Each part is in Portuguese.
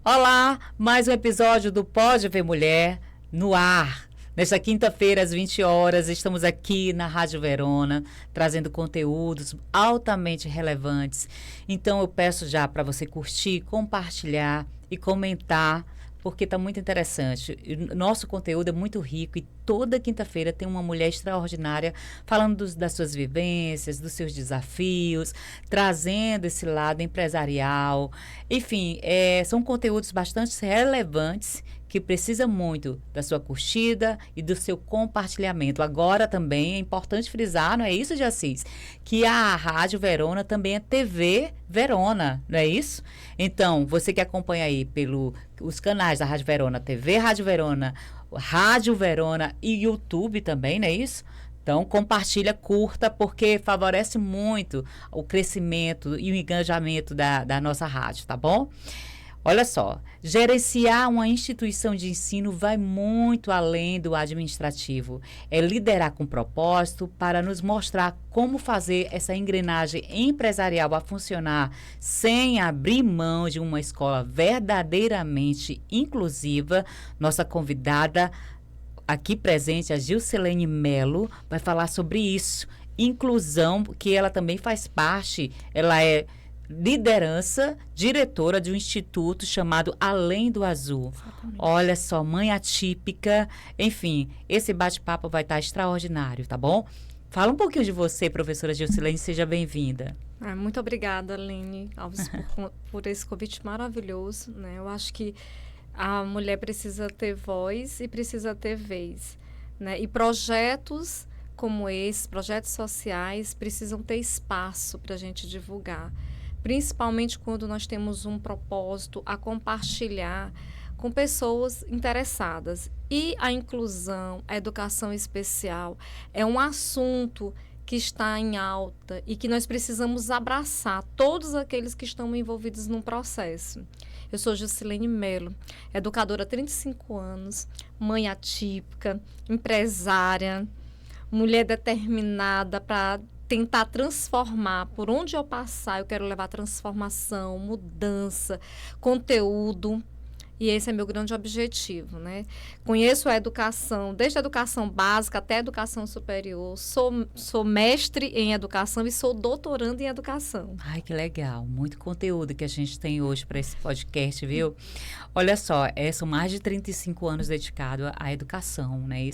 Olá, mais um episódio do Pode Ver Mulher no ar. Nesta quinta-feira, às 20 horas, estamos aqui na Rádio Verona, trazendo conteúdos altamente relevantes. Então, eu peço já para você curtir, compartilhar e comentar, porque está muito interessante. Nosso conteúdo é muito rico e toda quinta-feira tem uma mulher extraordinária falando das suas vivências, dos seus desafios, trazendo esse lado empresarial. Enfim, são conteúdos bastante relevantes que precisa muito da sua curtida e do seu compartilhamento. Agora também é importante frisar, não é isso, Jacis? Que a Rádio Verona também é TV Verona, não é isso? Então, você que acompanha aí os canais da Rádio Verona, TV Rádio Verona e YouTube também, não é isso? Então, compartilha, curta, porque favorece muito o crescimento e o engajamento da nossa rádio, tá bom? Olha só, gerenciar uma instituição de ensino vai muito além do administrativo. É liderar com propósito para nos mostrar como fazer essa engrenagem empresarial a funcionar sem abrir mão de uma escola verdadeiramente inclusiva. Nossa convidada aqui presente, a Gilcelene Melo, vai falar sobre isso. Inclusão, que ela também faz parte, ela é liderança, diretora de um instituto chamado Além do Azul. Exatamente. Olha só, mãe atípica. Enfim, esse bate-papo vai estar extraordinário, tá bom? Fala um pouquinho de você, professora Gilcelene, seja bem-vinda. Muito obrigada, Aline Alves, por esse convite maravilhoso, né? Eu acho que a mulher precisa ter voz e precisa ter vez, né? E projetos como esses, projetos sociais, precisam ter espaço para a gente divulgar. Principalmente quando nós temos um propósito a compartilhar com pessoas interessadas. E a inclusão, a educação especial, é um assunto que está em alta e que nós precisamos abraçar todos aqueles que estão envolvidos no processo. Eu sou Gilcelene Melo, educadora há 35 anos, mãe atípica, empresária, mulher determinada para tentar transformar. Por onde eu passar, eu quero levar transformação, mudança, conteúdo. E esse é meu grande objetivo, né? Conheço a educação, desde a educação básica até a educação superior. Sou mestre em educação e sou doutoranda em educação. Ai, que legal. Muito conteúdo que a gente tem hoje para esse podcast, viu? Olha só, são mais de 35 anos dedicados à educação, né?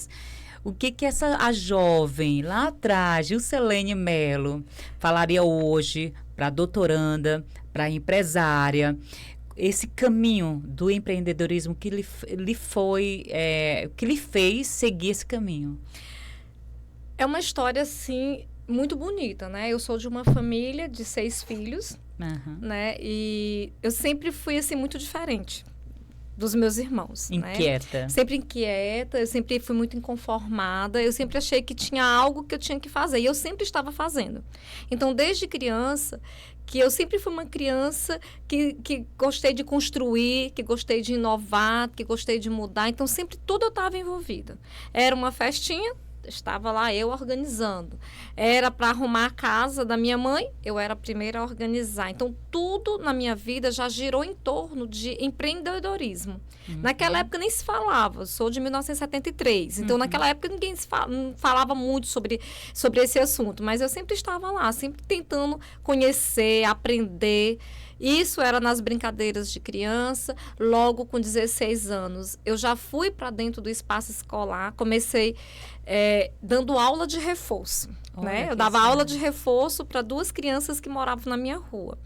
O que a jovem lá atrás, Gilcelene Melo, falaria hoje para a doutoranda, para a empresária, esse caminho do empreendedorismo que lhe fez seguir esse caminho? É uma história, assim, muito bonita, né? Eu sou de uma família de 6 filhos, né? E eu sempre fui, assim, muito diferente dos meus irmãos. Inquieta. Né? Sempre inquieta, eu sempre fui muito inconformada, eu sempre achei que tinha algo que eu tinha que fazer, e eu sempre estava fazendo. Então, desde criança, que eu sempre fui uma criança que gostei de construir, que gostei de inovar, que gostei de mudar, então sempre tudo eu estava envolvida. Era uma festinha, estava lá eu organizando. Era para arrumar a casa da minha mãe, eu era a primeira a organizar. Então, tudo na minha vida já girou em torno de empreendedorismo. Naquela época nem se falava, eu sou de 1973. Então, naquela época ninguém falava muito sobre esse assunto. Mas eu sempre estava lá, sempre tentando conhecer, aprender. Isso era nas brincadeiras de criança. Logo com 16 anos, eu já fui para dentro do espaço escolar. Comecei dando aula de reforço. Né? Eu dava aula de reforço para 2 crianças que moravam na minha rua.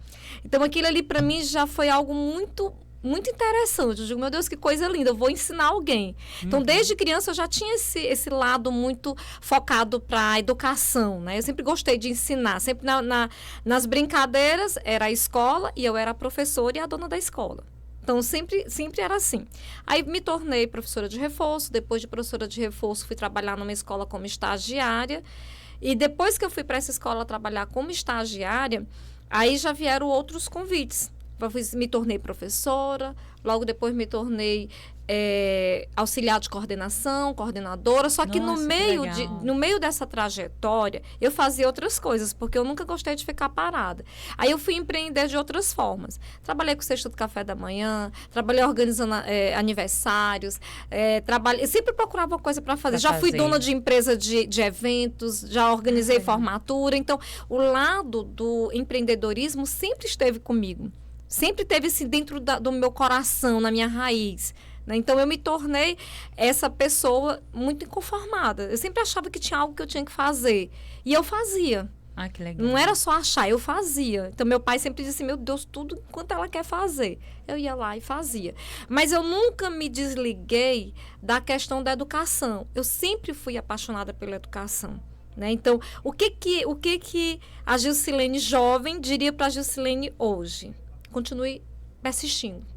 Então, aquilo ali para mim já foi algo muito, muito interessante. Eu digo, meu Deus, que coisa linda, eu vou ensinar alguém. Então, desde criança, eu já tinha esse lado muito focado para a educação, né? Eu sempre gostei de ensinar. Sempre nas brincadeiras, era a escola e eu era a professora e a dona da escola. Então, sempre era assim. Aí, me tornei professora de reforço. Depois de professora de reforço, fui trabalhar numa escola como estagiária. E depois que eu fui para essa escola trabalhar como estagiária, aí já vieram outros convites. me tornei professora, logo depois me tornei auxiliar de coordenação, coordenadora, só que Nossa, no meio dessa trajetória, eu fazia outras coisas, porque eu nunca gostei de ficar parada. Aí eu fui empreender de outras formas. Trabalhei com cesta do café da manhã, trabalhei organizando aniversários, eu sempre procurava uma coisa para fazer. Já fui dona de empresa de eventos, já organizei formatura. Então, o lado do empreendedorismo sempre esteve comigo. Sempre esteve assim, dentro do meu coração, na minha raiz. Então, eu me tornei essa pessoa muito inconformada. Eu sempre achava que tinha algo que eu tinha que fazer. E eu fazia. Ah, que legal. Não era só achar, eu fazia. Então, meu pai sempre disse, meu Deus, tudo quanto ela quer fazer. Eu ia lá e fazia. Mas eu nunca me desliguei da questão da educação. Eu sempre fui apaixonada pela educação. Né? Então, o que a Gilcilene jovem diria para a Gilcilene hoje? Continue persistindo.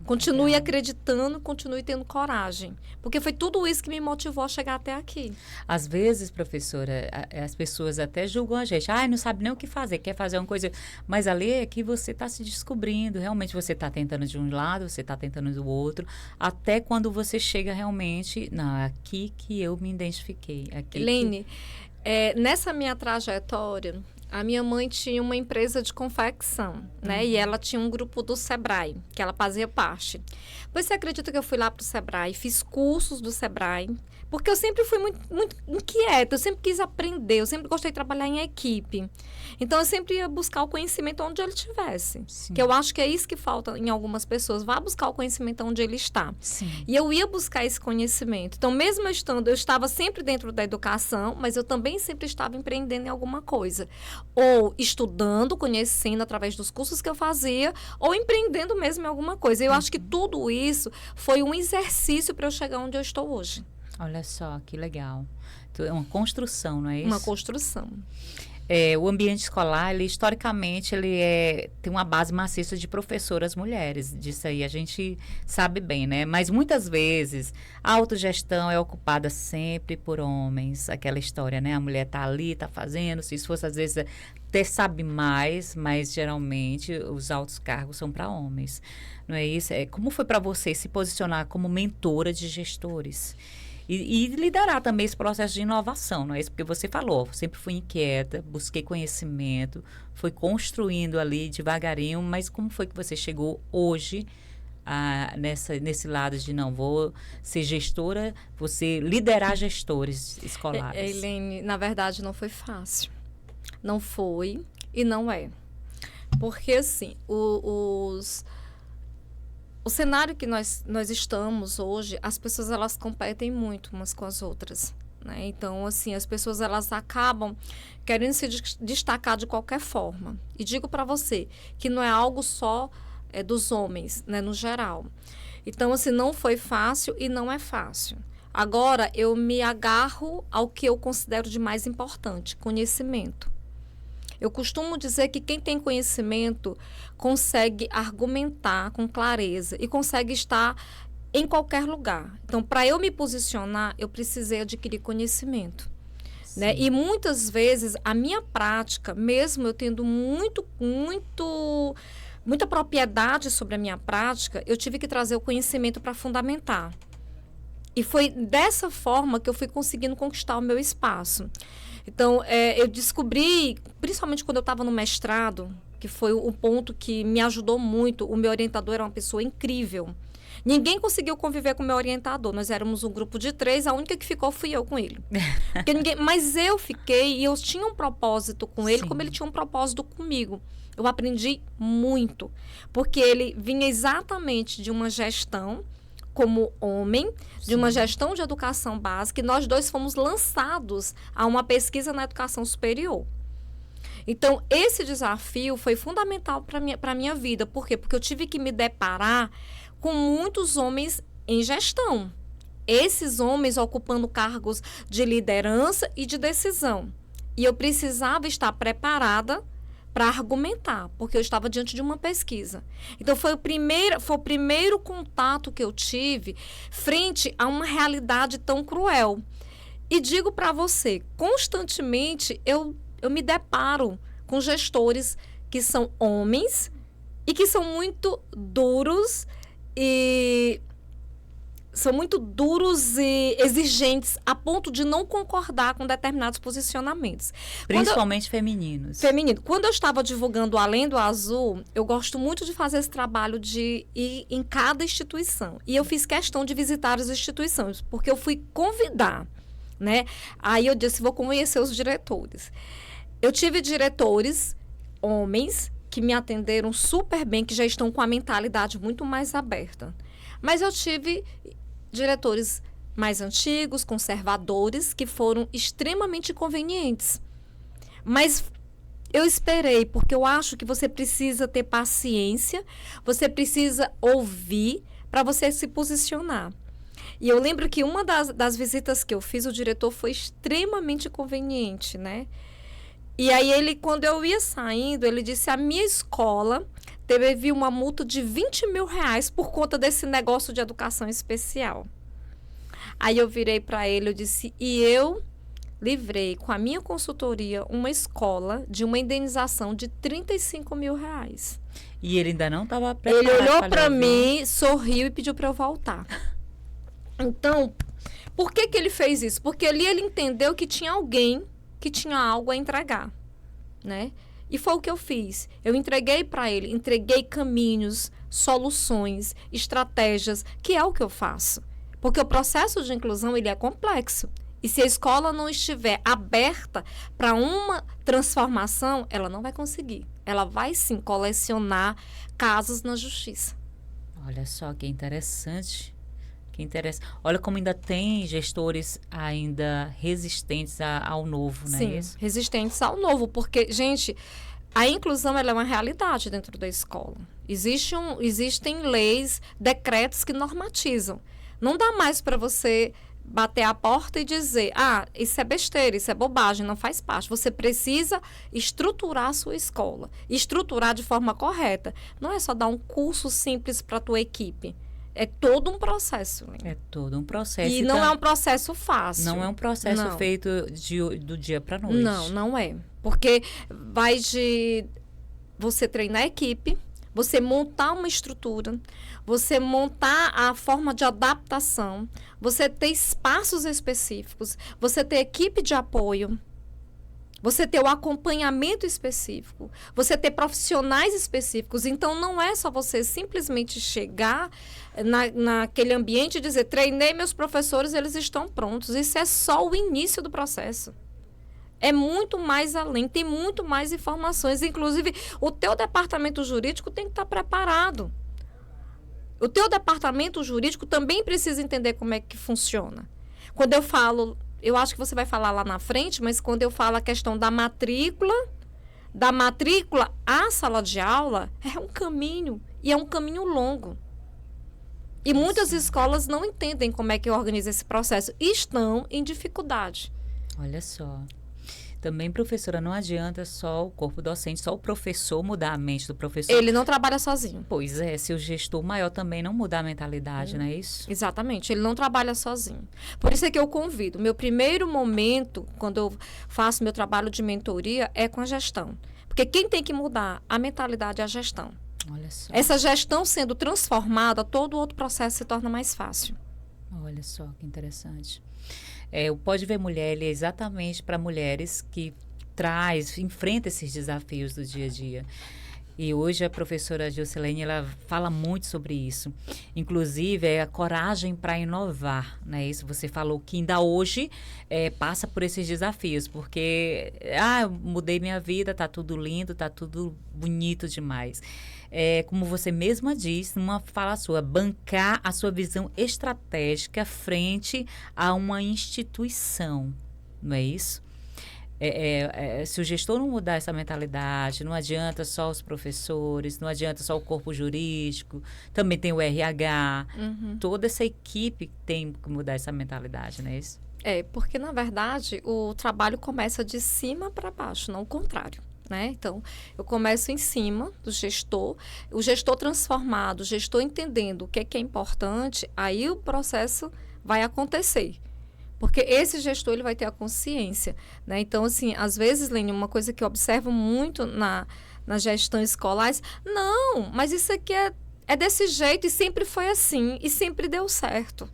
Continue acreditando, continue tendo coragem. Porque foi tudo isso que me motivou a chegar até aqui. Às vezes, professora, as pessoas até julgam a gente. Não sabe nem o que fazer, quer fazer uma coisa. Mas ali é que você está se descobrindo. Realmente você está tentando de um lado, você está tentando do outro. Até quando você chega realmente... Não, é aqui que eu me identifiquei. Helene, nessa minha trajetória... A minha mãe tinha uma empresa de confecção, né? E ela tinha um grupo do Sebrae, que ela fazia parte. Pois você acredita que eu fui lá para o Sebrae, fiz cursos do Sebrae, porque eu sempre fui muito, muito inquieta, eu sempre quis aprender, eu sempre gostei de trabalhar em equipe. Então, eu sempre ia buscar o conhecimento onde ele estivesse. Sim. Que eu acho que é isso que falta em algumas pessoas. Vá buscar o conhecimento onde ele está. Sim. E eu ia buscar esse conhecimento. Então, mesmo eu estava sempre dentro da educação, mas eu também sempre estava empreendendo em alguma coisa. Ou estudando, conhecendo através dos cursos que eu fazia, ou empreendendo mesmo em alguma coisa. Eu acho que tudo isso foi um exercício para eu chegar onde eu estou hoje. Olha só, que legal. Então, é uma construção, não é isso? Uma construção. O ambiente escolar, historicamente, tem uma base maciça de professoras mulheres. Disso aí a gente sabe bem, né? Mas muitas vezes a autogestão é ocupada sempre por homens. Aquela história, né? A mulher tá ali, tá fazendo. Se isso fosse, às vezes, até sabe mais, mas geralmente os altos cargos são para homens. Não é isso? Como foi para você se posicionar como mentora de gestores? E liderar também esse processo de inovação, não é isso? Porque você falou, sempre fui inquieta, busquei conhecimento, fui construindo ali devagarinho, mas como foi que você chegou hoje nesse lado de não vou ser gestora, você liderar gestores escolares? Helene, na verdade não foi fácil. Não foi e não é. Porque assim, o cenário que nós estamos hoje, as pessoas elas competem muito umas com as outras, né? Então, assim, as pessoas elas acabam querendo se destacar de qualquer forma. E digo para você que não é algo só dos homens, né, no geral. Então, assim, não foi fácil e não é fácil. Agora, eu me agarro ao que eu considero de mais importante, conhecimento. Eu costumo dizer que quem tem conhecimento consegue argumentar com clareza e consegue estar em qualquer lugar. Então, para eu me posicionar, eu precisei adquirir conhecimento. Né? E muitas vezes, a minha prática, mesmo eu tendo muita propriedade sobre a minha prática, eu tive que trazer o conhecimento para fundamentar. E foi dessa forma que eu fui conseguindo conquistar o meu espaço. Então, eu descobri, principalmente quando eu estava no mestrado, que foi o ponto que me ajudou muito, o meu orientador era uma pessoa incrível. Ninguém conseguiu conviver com o meu orientador. Nós éramos um grupo de 3, a única que ficou fui eu com ele. Mas eu fiquei e eu tinha um propósito com ele, como ele tinha um propósito comigo. Eu aprendi muito, porque ele vinha exatamente de uma gestão como homem, de uma gestão de educação básica, e nós dois fomos lançados a uma pesquisa na educação superior. Então, esse desafio foi fundamental para a minha vida. Por quê? Porque eu tive que me deparar com muitos homens em gestão. Esses homens ocupando cargos de liderança e de decisão. E eu precisava estar preparada para argumentar, porque eu estava diante de uma pesquisa. Então, foi o primeiro contato que eu tive frente a uma realidade tão cruel. E digo para você, constantemente eu me deparo com gestores que são homens e que são muito duros e exigentes a ponto de não concordar com determinados posicionamentos. Principalmente femininos. Feminino. Quando eu estava divulgando Além do Azul, eu gosto muito de fazer esse trabalho de ir em cada instituição. E eu fiz questão de visitar as instituições, porque eu fui convidar, né? Aí eu disse, vou conhecer os diretores. Eu tive diretores, homens, que me atenderam super bem, que já estão com a mentalidade muito mais aberta. Mas eu tive diretores mais antigos, conservadores, que foram extremamente convenientes. Mas eu esperei, porque eu acho que você precisa ter paciência, você precisa ouvir para você se posicionar. E eu lembro que uma das visitas que eu fiz, o diretor foi extremamente conveniente, né? E aí ele, quando eu ia saindo, ele disse, a minha escola teve uma multa de R$20 mil por conta desse negócio de educação especial. Aí eu virei para ele, eu disse, e eu livrei com a minha consultoria uma escola de uma indenização de R$35 mil. E ele ainda não estava preparado. Ele olhou para mim, sorriu e pediu para eu voltar. Então, por que ele fez isso? Porque ali ele entendeu que tinha alguém que tinha algo a entregar, né? E foi o que eu fiz. Eu entreguei para ele, entreguei caminhos, soluções, estratégias, que é o que eu faço. Porque o processo de inclusão, ele é complexo. E se a escola não estiver aberta para uma transformação, ela não vai conseguir. Ela vai, sim, colecionar casos na justiça. Olha só que interessante. Olha como ainda tem gestores ainda resistentes ao novo, né? Sim, resistentes ao novo, porque, gente, a inclusão ela é uma realidade dentro da escola. Existem leis, decretos que normatizam. Não dá mais para você bater a porta e dizer, isso é besteira, isso é bobagem, não faz parte. Você precisa estruturar a sua escola, estruturar de forma correta. Não é só dar um curso simples para a tua equipe. É todo um processo. Né? É todo um processo. E não é um processo fácil. Não é um processo feito do dia para a noite. Não é. Porque vai de você treinar a equipe, você montar uma estrutura, você montar a forma de adaptação, você ter espaços específicos, você ter equipe de apoio, você ter o acompanhamento específico, você ter profissionais específicos. Então, não é só você simplesmente chegar naquele ambiente e dizer, treinei meus professores, eles estão prontos. Isso é só o início do processo. É muito mais além, tem muito mais informações. Inclusive, o teu departamento jurídico tem que estar preparado. O teu departamento jurídico também precisa entender como é que funciona. Quando eu falo... Eu acho que você vai falar lá na frente, mas quando eu falo a questão da matrícula à sala de aula, é um caminho, e é um caminho longo. E muitas escolas não entendem como é que organiza esse processo e estão em dificuldade. Olha só. Também, professora, não adianta só o corpo docente, só o professor mudar a mente do professor. Ele não trabalha sozinho. Pois é, se o gestor maior também não mudar a mentalidade, não é isso? Exatamente, ele não trabalha sozinho. Por isso é que eu convido. Meu primeiro momento, quando eu faço meu trabalho de mentoria, é com a gestão. Porque quem tem que mudar a mentalidade é a gestão. Olha só. Essa gestão sendo transformada, todo o outro processo se torna mais fácil. Olha só, que interessante. O Pode Ver Mulher, ele é exatamente para mulheres que enfrenta esses desafios do dia a dia. E hoje a professora Gilcelene, ela fala muito sobre isso. Inclusive, é a coragem para inovar, né? Isso você falou que ainda hoje passa por esses desafios, porque, eu mudei minha vida, tá tudo lindo, tá tudo bonito demais. Como você mesma disse, numa fala sua, bancar a sua visão estratégica frente a uma instituição, não é isso? Se o gestor não mudar essa mentalidade, não adianta só os professores, não adianta só o corpo jurídico, também tem o RH, toda essa equipe tem que mudar essa mentalidade, não é isso? Porque, na verdade, o trabalho começa de cima para baixo, não o contrário. Né? Então, eu começo em cima do gestor, o gestor transformado, o gestor entendendo o que é importante, aí o processo vai acontecer. Porque esse gestor ele vai ter a consciência. Né? Então, assim, às vezes, Lene, uma coisa que eu observo muito na nas gestões escolares. Não, mas isso aqui é desse jeito e sempre foi assim e sempre deu certo.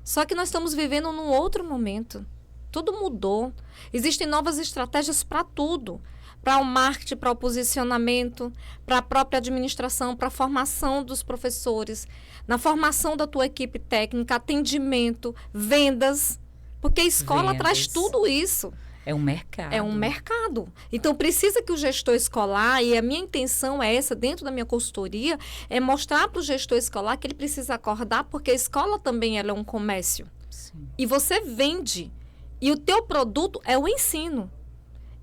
Só que nós estamos vivendo num outro momento. Tudo mudou. Existem novas estratégias para tudo. Para o marketing, para o posicionamento, para a própria administração, para a formação dos professores, na formação da tua equipe técnica, atendimento, vendas. Porque a escola traz tudo isso. É um mercado. É um mercado. Então, precisa que o gestor escolar, e a minha intenção é essa, dentro da minha consultoria, é mostrar para o gestor escolar que ele precisa acordar, porque a escola também ela é um comércio. Sim. E você vende. E o teu produto é o ensino.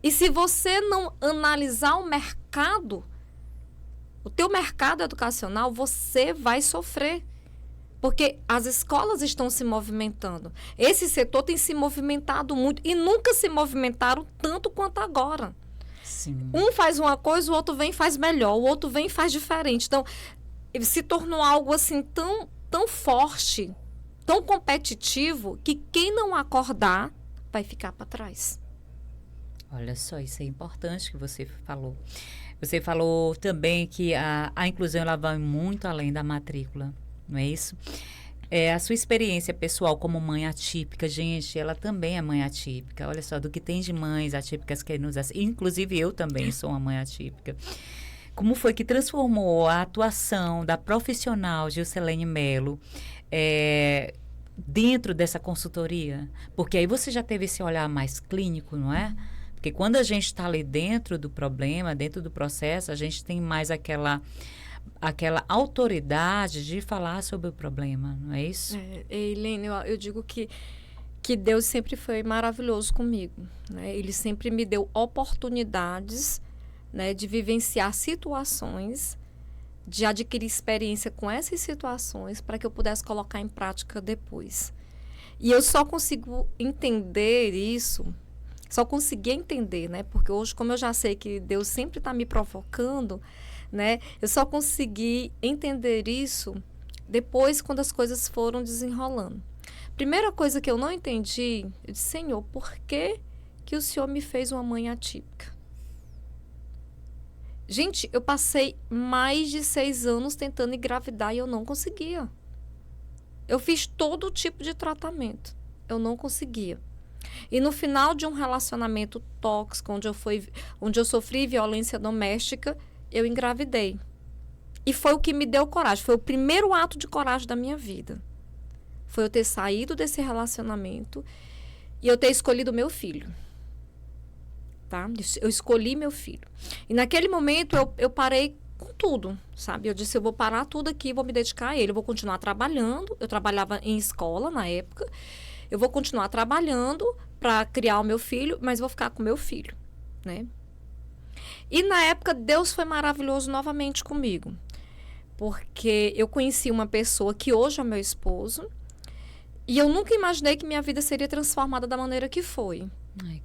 E se você não analisar o mercado, o teu mercado educacional, você vai sofrer. Porque as escolas estão se movimentando. Esse setor tem se movimentado muito e nunca se movimentaram tanto quanto agora. Sim. Um faz uma coisa, o outro vem e faz melhor, o outro vem e faz diferente. Então, ele se tornou algo assim tão forte, tão competitivo, que quem não acordar vai ficar para trás. Olha só, isso é importante que você falou. Você falou também que a inclusão ela vai muito além da matrícula, não é isso? A sua experiência pessoal como mãe atípica, gente, ela também é mãe atípica. Olha só, do que tem de mães atípicas que nos assistem. Inclusive, eu também sou uma mãe atípica. Como foi que transformou a atuação da profissional Gilcelene Mello dentro dessa consultoria? Porque aí você já teve esse olhar mais clínico, não é? Porque quando a gente está ali dentro do problema, dentro do processo, a gente tem mais aquela autoridade de falar sobre o problema, não é isso? Helene, eu digo que Deus sempre foi maravilhoso comigo, né? Ele sempre me deu oportunidades, né, de vivenciar situações, de adquirir experiência com essas situações para que eu pudesse colocar em prática depois. E eu só consigo entender isso, né? Porque hoje, como eu já sei que Deus sempre está me provocando, né? Eu só consegui entender isso depois, quando as coisas foram desenrolando. Primeira coisa que eu não entendi, eu disse: Senhor, por que o Senhor me fez uma mãe atípica? Gente, eu passei mais de 6 anos tentando engravidar e eu não conseguia. Eu fiz todo tipo de tratamento. Eu não conseguia. E no final de um relacionamento tóxico, onde eu sofri violência doméstica, eu engravidei. E foi o que me deu coragem. Foi o primeiro ato de coragem da minha vida. Foi eu ter saído desse relacionamento e eu ter escolhido meu filho. Tá? Eu escolhi meu filho. E naquele momento eu parei com tudo, sabe? Eu disse: eu vou parar tudo aqui, vou me dedicar a ele. Eu vou continuar trabalhando. Eu trabalhava em escola na época. Eu vou continuar trabalhando para criar o meu filho, mas vou ficar com o meu filho, né? E na época Deus foi maravilhoso novamente comigo. Porque eu conheci uma pessoa que hoje é meu esposo. E eu nunca imaginei que minha vida seria transformada da maneira que foi.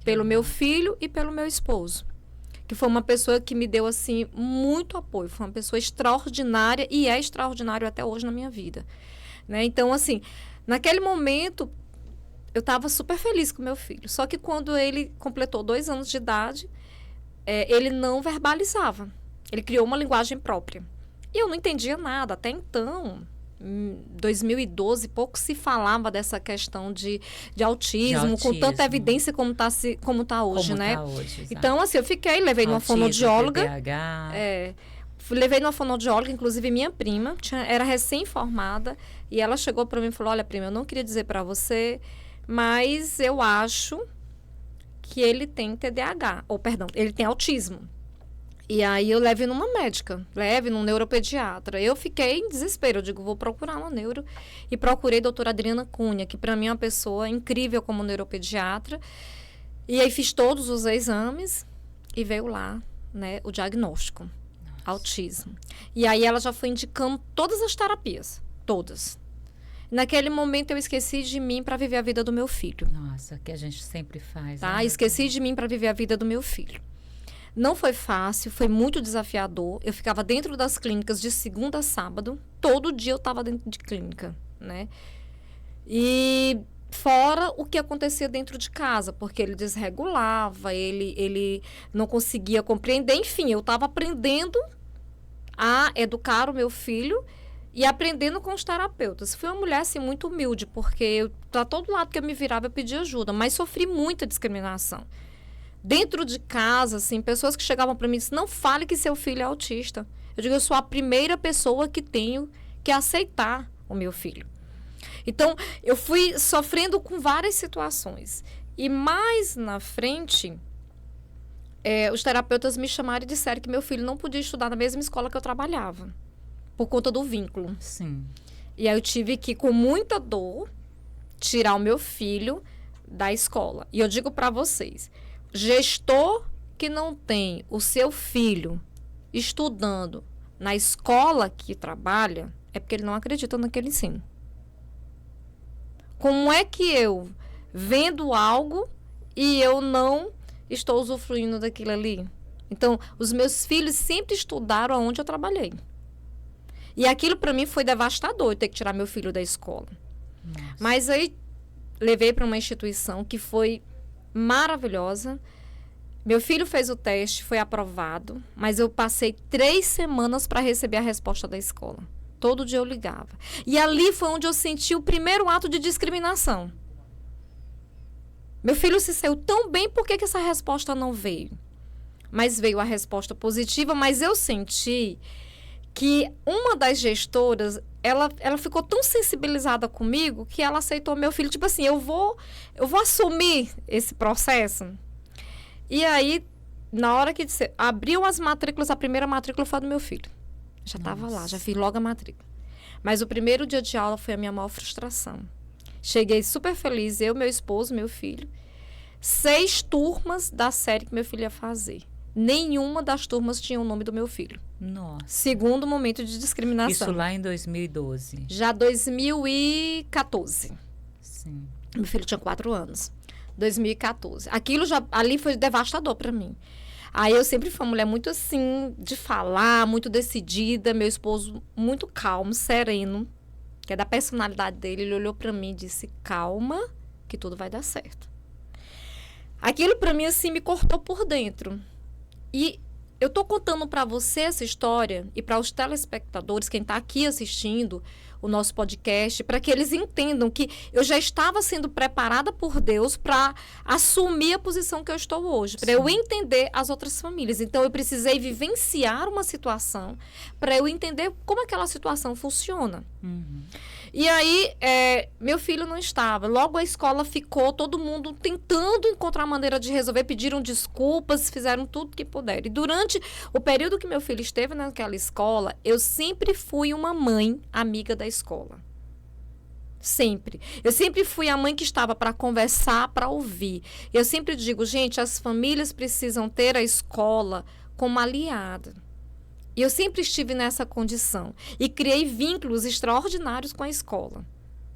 Pelo meu filho e pelo meu esposo. Que foi uma pessoa que me deu, assim, muito apoio. Foi uma pessoa extraordinária e é extraordinário até hoje na minha vida. Né? Então, assim, naquele momento, eu estava super feliz com meu filho. Só que quando ele completou 2 anos de idade, ele não verbalizava. Ele criou uma linguagem própria. E eu não entendia nada. Até então, em 2012, pouco se falava dessa questão de autismo, com tanta evidência como tá hoje, né? Tá hoje, então, assim, eu levei numa fonoaudióloga. Levei numa fonoaudióloga, inclusive minha prima, era recém-formada, e ela chegou para mim e falou: olha, prima, eu não queria dizer para você, mas eu acho que ele tem TDAH, ele tem autismo. E aí eu levei numa médica, num neuropediatra. Eu fiquei em desespero, eu digo: vou procurar uma neuro. E procurei a doutora Adriana Cunha, que para mim é uma pessoa incrível como neuropediatra. E aí fiz todos os exames e veio lá, né, o diagnóstico. Nossa. Autismo. E aí ela já foi indicando todas as terapias, todas. Naquele momento eu esqueci de mim para viver a vida do meu filho. Nossa, que a gente sempre faz. Tá? Esqueci de mim para viver a vida do meu filho. Não foi fácil, foi muito desafiador. Eu ficava dentro das clínicas de segunda a sábado. Todo dia eu estava dentro de clínica, né? E Fora o que acontecia dentro de casa, porque ele desregulava, ele não conseguia compreender. Enfim, eu estava aprendendo a educar o meu filho e aprendendo com os terapeutas. Fui uma mulher, assim, muito humilde, porque para todo lado que eu me virava, eu pedia ajuda, mas sofri muita discriminação. Dentro de casa, assim, pessoas que chegavam para mim e diziam, não fale que seu filho é autista. Eu digo, eu sou a primeira pessoa que tenho que aceitar o meu filho. Então, eu fui sofrendo com várias situações. E mais na frente, os terapeutas me chamaram e disseram que meu filho não podia estudar na mesma escola que eu trabalhava, por conta do vínculo. Sim. E aí eu tive que, com muita dor, tirar o meu filho da escola. E eu digo para vocês, gestor que não tem o seu filho estudando na escola que trabalha, é porque ele não acredita naquele ensino. Como é que eu vendo algo e eu não estou usufruindo daquilo ali? Então, os meus filhos sempre estudaram onde eu trabalhei. E aquilo para mim foi devastador, ter que tirar meu filho da escola. Nossa. Mas aí levei para uma instituição que foi maravilhosa. Meu filho fez o teste, foi aprovado, mas eu passei 3 semanas para receber a resposta da escola. Todo dia eu ligava. E ali foi onde eu senti o primeiro ato de discriminação. Meu filho se saiu tão bem, por que essa resposta não veio? Mas veio a resposta positiva, mas eu senti que uma das gestoras, ela ficou tão sensibilizada comigo que ela aceitou meu filho. Tipo assim, eu vou assumir esse processo. E aí, na hora que abriu as matrículas, a primeira matrícula foi a do meu filho. Já estava lá, já fiz logo a matrícula. Mas o primeiro dia de aula foi a minha maior frustração. Cheguei super feliz, eu, meu esposo, meu filho. 6 turmas da série que meu filho ia fazer. Nenhuma das turmas tinha o nome do meu filho. Nossa. Segundo momento de discriminação. Isso lá em 2012. Já 2014. Sim. Meu filho tinha 4 anos. 2014. Aquilo ali foi devastador para mim. Aí eu sempre fui uma mulher muito assim, de falar, muito decidida. Meu esposo muito calmo, sereno, que é da personalidade dele. Ele olhou para mim e disse, calma, que tudo vai dar certo. Aquilo para mim, assim, me cortou por dentro. E eu tô contando para você essa história e para os telespectadores, quem está aqui assistindo o nosso podcast, para que eles entendam que eu já estava sendo preparada por Deus para assumir a posição que eu estou hoje, para eu entender as outras famílias. Então, eu precisei vivenciar uma situação para eu entender como aquela situação funciona. Uhum. E aí, meu filho não estava. Logo a escola ficou, todo mundo tentando encontrar maneira de resolver, pediram desculpas, fizeram tudo que puderam. E durante o período que meu filho esteve naquela escola, eu sempre fui uma mãe amiga da escola. Sempre. Eu sempre fui a mãe que estava para conversar, para ouvir. Eu sempre digo, gente, as famílias precisam ter a escola como aliada. E eu sempre estive nessa condição. E criei vínculos extraordinários com a escola.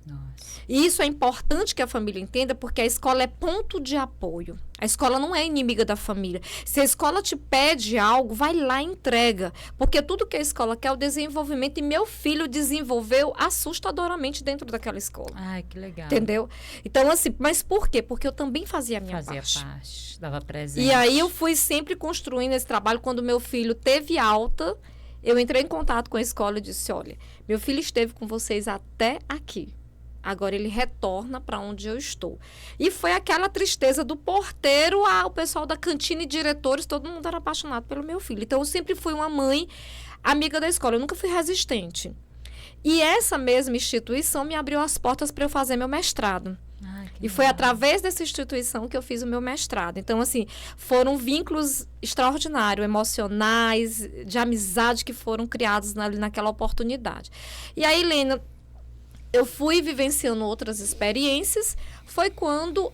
Nossa. E isso é importante que a família entenda, porque a escola é ponto de apoio. A escola não é inimiga da família. Se a escola te pede algo, vai lá e entrega. Porque tudo que a escola quer é o desenvolvimento. E meu filho desenvolveu assustadoramente dentro daquela escola. Ai, que legal. Entendeu? Então, assim, mas por quê? Porque eu também fazia a minha parte. Fazia parte, dava presente. E aí eu fui sempre construindo esse trabalho. Quando meu filho teve alta, eu entrei em contato com a escola e disse, olha, meu filho esteve com vocês até aqui. Agora ele retorna para onde eu estou. E foi aquela tristeza do porteiro ao pessoal da cantina e diretores, todo mundo era apaixonado pelo meu filho. Então, eu sempre fui uma mãe amiga da escola, eu nunca fui resistente. E essa mesma instituição me abriu as portas para eu fazer meu mestrado. E foi através dessa instituição que eu fiz o meu mestrado. Então, assim, foram vínculos extraordinários, emocionais, de amizade que foram criados naquela oportunidade. E aí, Lena, eu fui vivenciando outras experiências, foi quando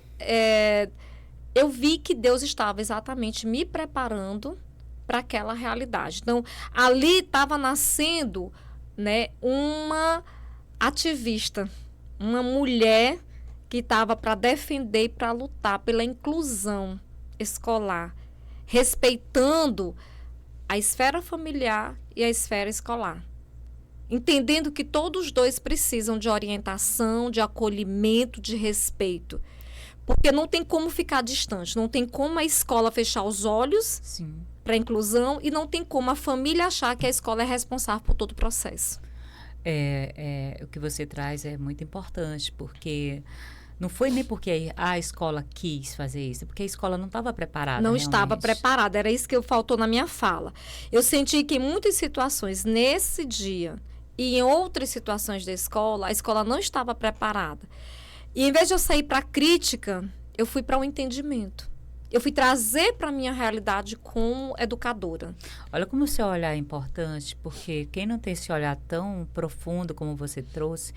eu vi que Deus estava exatamente me preparando para aquela realidade. Então, ali estava nascendo, né, uma ativista, uma mulher que estava para defender e para lutar pela inclusão escolar, respeitando a esfera familiar e a esfera escolar. entendendo que todos os dois precisam de orientação, de acolhimento, de respeito. Porque não tem como ficar distante, não tem como a escola fechar os olhos para a inclusão e não tem como a família achar que a escola é responsável por todo o processo. O que você traz é muito importante, porque não foi nem porque a escola quis fazer isso, porque a escola não estava preparada. Não realmente. Estava preparada, era isso que faltou na minha fala. Eu senti que em muitas situações, nesse dia e em outras situações da escola, a escola não estava preparada. E em vez de eu sair para a crítica, eu fui para o entendimento. Eu fui trazer para a minha realidade como educadora. Olha como o seu olhar é importante, porque quem não tem esse olhar tão profundo como você trouxe,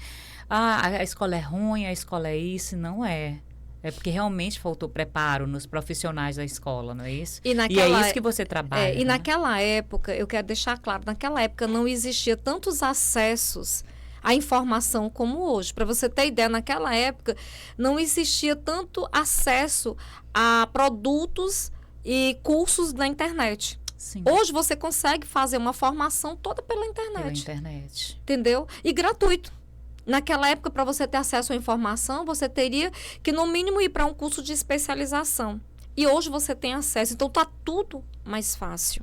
a escola é ruim, a escola é isso, não é. É porque realmente faltou preparo nos profissionais da escola, não é isso? E é isso que você trabalha. E naquela época, eu quero deixar claro, naquela época não existia tantos acessos à informação como hoje. Para você ter ideia, naquela época não existia tanto acesso a produtos e cursos na internet. Sim. Hoje você consegue fazer uma formação toda pela internet. Pela internet. Entendeu? E gratuito. Naquela época, para você ter acesso à informação, você teria que, no mínimo, ir para um curso de especialização. E hoje você tem acesso. Então, está tudo mais fácil.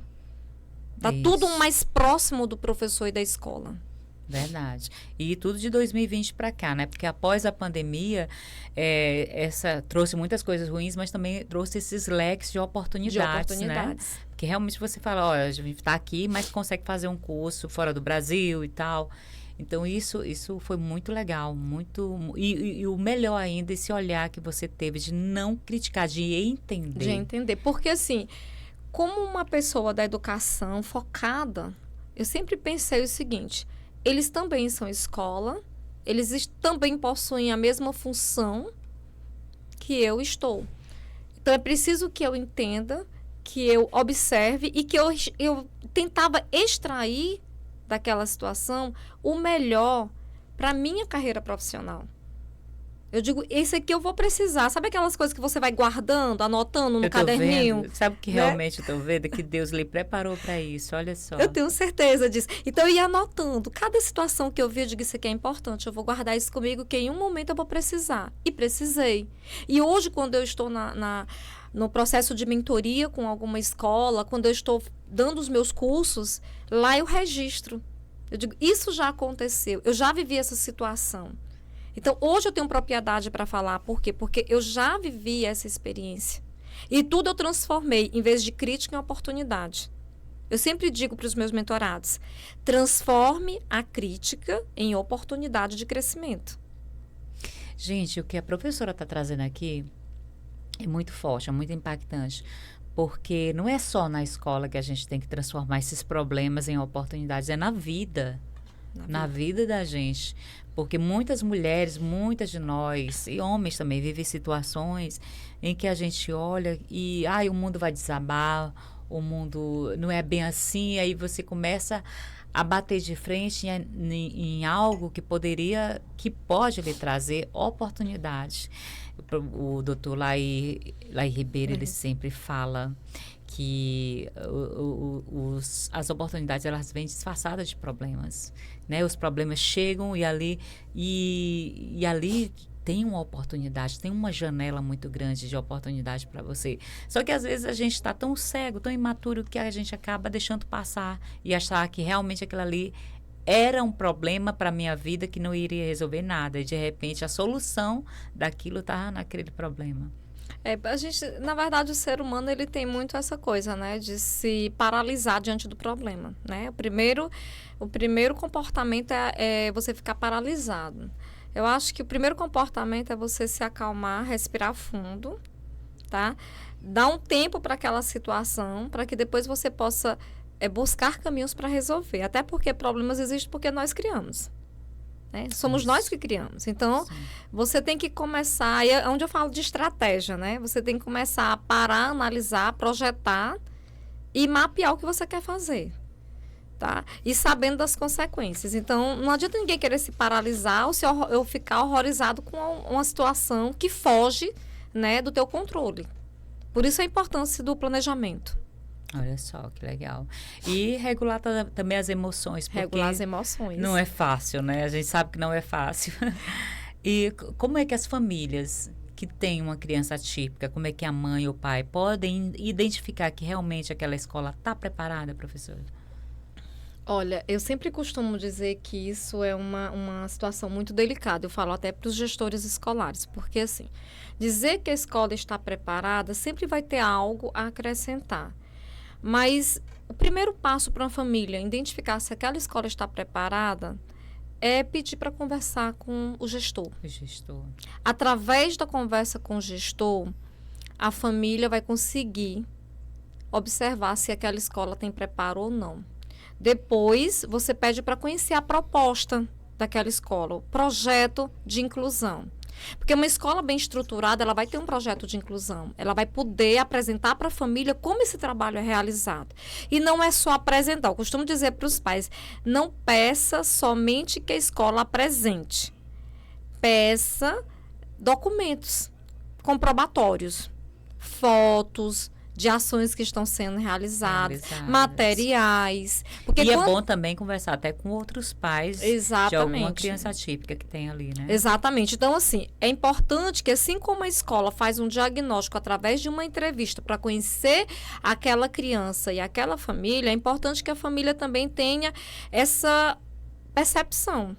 Está tudo mais próximo do professor e da escola. Verdade. E tudo de 2020 para cá, né? Porque após a pandemia, trouxe muitas coisas ruins, mas também trouxe esses leques de oportunidades, né? Porque realmente você fala, olha, a gente está aqui, mas consegue fazer um curso fora do Brasil e tal. Então, isso foi muito legal, e o melhor ainda, esse olhar que você teve de não criticar, de entender. De entender. Porque, assim, como uma pessoa da educação focada, eu sempre pensei o seguinte: eles também são escola, eles também possuem a mesma função que eu estou. Então, é preciso que eu entenda, que eu observe e que eu tentava extrair daquela situação o melhor para a minha carreira profissional. Eu digo, esse aqui eu vou precisar. Sabe aquelas coisas que você vai guardando, anotando no caderninho? Sabe o que realmente eu estou vendo? Que Deus lhe preparou para isso, olha só. Eu tenho certeza disso. Então, eu ia anotando. Cada situação que eu vi, eu digo, isso aqui é importante. Eu vou guardar isso comigo, que em um momento eu vou precisar. E precisei. E hoje, quando eu estou no processo de mentoria com alguma escola, quando eu estou dando os meus cursos, lá eu registro. Eu digo, isso já aconteceu. Eu já vivi essa situação. Então, hoje eu tenho propriedade para falar. Por quê? Porque eu já vivi essa experiência. E tudo eu transformei, em vez de crítica, em oportunidade. Eu sempre digo para os meus mentorados, transforme a crítica em oportunidade de crescimento. Gente, o que a professora está trazendo aqui é muito forte, é muito impactante. Porque não é só na escola que a gente tem que transformar esses problemas em oportunidades, é na vida. Na vida da gente. Porque muitas mulheres, muitas de nós, e homens também, vivem situações em que a gente olha e o mundo vai desabar, o mundo não é bem assim, aí você começa a bater de frente em algo que pode lhe trazer oportunidades. O doutor Laí Ribeiro, ele sempre fala que as oportunidades, elas vêm disfarçadas de problemas, né? Os problemas chegam e ali tem uma oportunidade, tem uma janela muito grande de oportunidade para você. Só que às vezes a gente está tão cego, tão imaturo, que a gente acaba deixando passar e achar que realmente aquilo ali era um problema para a minha vida que não iria resolver nada. E de repente a solução daquilo está naquele problema. Na verdade, o ser humano, ele tem muito essa coisa, né, de se paralisar diante do problema, né? O primeiro comportamento é você ficar paralisado. Eu acho que o primeiro comportamento é você se acalmar, respirar fundo, tá? Dar um tempo para aquela situação, para que depois você possa buscar caminhos para resolver. Até porque problemas existem porque nós criamos. Né? Somos nós que criamos. Então, você tem que começar, é onde eu falo de estratégia, né? Você tem que começar a parar, analisar, projetar e mapear o que você quer fazer. Tá? E sabendo das consequências. Então, não adianta ninguém querer se paralisar ou ficar horrorizado com uma situação que foge, né, do teu controle. Por isso a importância do planejamento. Olha só, que legal. E regular também as emoções, porque Regular as emoções. não é fácil, né? A gente sabe que não é fácil. E como é que as famílias que têm uma criança atípica, como é que a mãe ou o pai podem identificar que realmente aquela escola está preparada, professora? Olha, eu sempre costumo dizer que isso é uma situação muito delicada. Eu falo até para os gestores escolares, porque assim, dizer que a escola está preparada sempre vai ter algo a acrescentar. Mas o primeiro passo para uma família identificar se aquela escola está preparada é pedir para conversar com o gestor. O gestor. Através da conversa com o gestor, a família vai conseguir observar se aquela escola tem preparo ou não. Depois, você pede para conhecer a proposta daquela escola, o projeto de inclusão. Porque uma escola bem estruturada, ela vai ter um projeto de inclusão. Ela vai poder apresentar para a família como esse trabalho é realizado. E não é só apresentar. Eu costumo dizer para os pais, não peça somente que a escola apresente. Peça documentos comprobatórios, fotos de ações que estão sendo realizadas. Materiais. Porque é bom também conversar até com outros pais de alguma criança atípica que tem ali, né? Exatamente. Então, assim, é importante que, assim como a escola faz um diagnóstico através de uma entrevista para conhecer aquela criança e aquela família, é importante que a família também tenha essa percepção.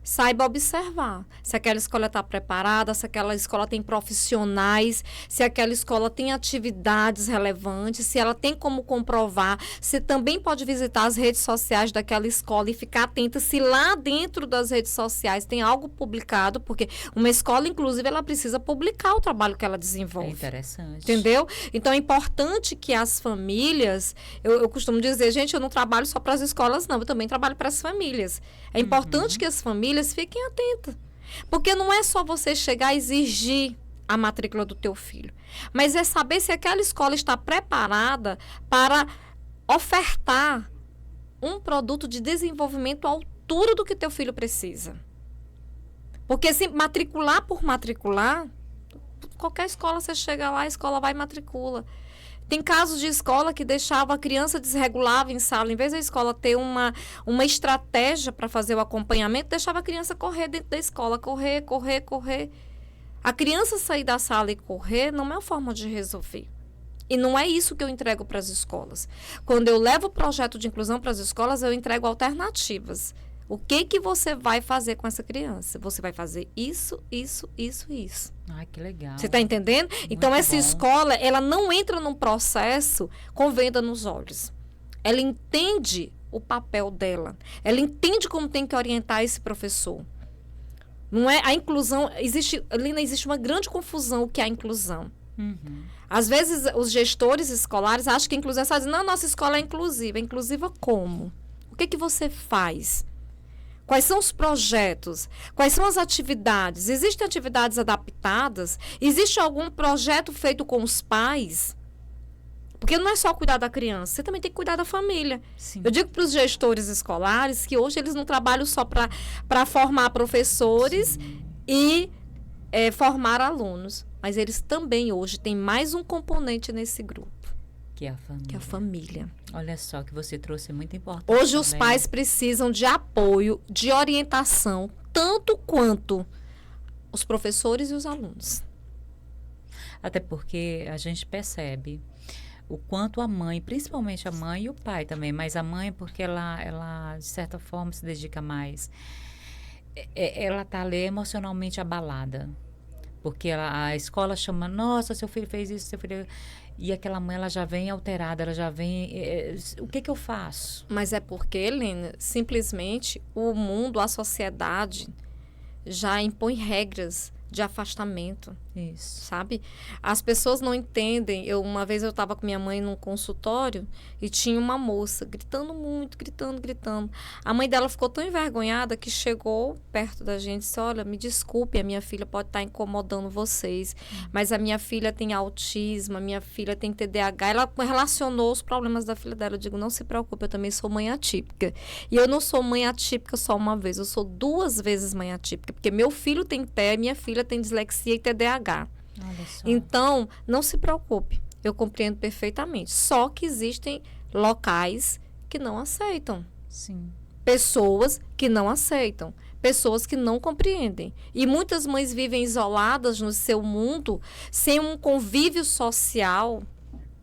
Saiba observar se aquela escola está preparada, se aquela escola tem profissionais, se aquela escola tem atividades relevantes, se ela tem como comprovar. Você também pode visitar as redes sociais daquela escola e ficar atenta se lá dentro das redes sociais tem algo publicado, porque uma escola, inclusive, ela precisa publicar o trabalho que ela desenvolve. É interessante. Entendeu? Então, é importante que as famílias... Eu costumo dizer, gente, eu não trabalho só para as escolas, não. Eu também trabalho para as famílias. É importante que as famílias fiquem atentas. Porque não é só você chegar e exigir a matrícula do teu filho, mas é saber se aquela escola está preparada para ofertar um produto de desenvolvimento à altura do que teu filho precisa. Porque se matricular por matricular, qualquer escola você chega lá, a escola vai e matricula. Tem casos de escola que deixava a criança desregulava em sala. Em vez da escola ter uma estratégia para fazer o acompanhamento, deixava a criança correr dentro da escola. Correr. A criança sair da sala e correr não é uma forma de resolver. E não é isso que eu entrego para as escolas. Quando eu levo o projeto de inclusão para as escolas, eu entrego alternativas. O que você vai fazer com essa criança? Você vai fazer isso. Ai, que legal. Você está entendendo? Então, essa escola, ela não entra num processo com venda nos olhos. Ela entende o papel dela. Ela entende como tem que orientar esse professor. Não é a inclusão, existe uma grande confusão o que é a inclusão. Às vezes, os gestores escolares acham que a inclusão é só dizer, não, nossa escola é inclusiva. É inclusiva como? O que você faz? Quais são os projetos? Quais são as atividades? Existem atividades adaptadas? Existe algum projeto feito com os pais? Porque não é só cuidar da criança, você também tem que cuidar da família. Sim. Eu digo para os gestores escolares que hoje eles não trabalham só para formar professores e formar alunos. Mas eles também hoje têm mais um componente nesse grupo. Que é a família. Que é a família. Olha só, que você trouxe muito importante. Hoje os pais precisam de apoio, de orientação, tanto quanto os professores e os alunos. Até porque a gente percebe o quanto a mãe, principalmente a mãe e o pai também, mas a mãe porque ela de certa forma se dedica mais. Ela está ali emocionalmente abalada. Porque a escola chama, nossa, seu filho fez isso, seu filho... E aquela mãe, ela já vem alterada, ela já vem... o que eu faço? Mas é porque, Helena, simplesmente o mundo, a sociedade já impõe regras de afastamento. Isso. Sabe? As pessoas não entendem. Uma vez eu estava com minha mãe num consultório e tinha uma moça gritando muito, gritando. A mãe dela ficou tão envergonhada que chegou perto da gente e disse, olha, me desculpe, a minha filha pode estar incomodando vocês, mas a minha filha tem autismo, a minha filha tem TDAH. Ela relacionou os problemas da filha dela. Eu digo, não se preocupe, eu também sou mãe atípica. E eu não sou mãe atípica só uma vez, eu sou 2 vezes mãe atípica, porque meu filho tem TEA, minha filha tem dislexia e TDAH. Olha só. Então, não se preocupe. Eu compreendo perfeitamente. Só que existem locais que não aceitam. Sim. Pessoas que não aceitam. Pessoas que não compreendem. E muitas mães vivem isoladas no seu mundo, sem um convívio social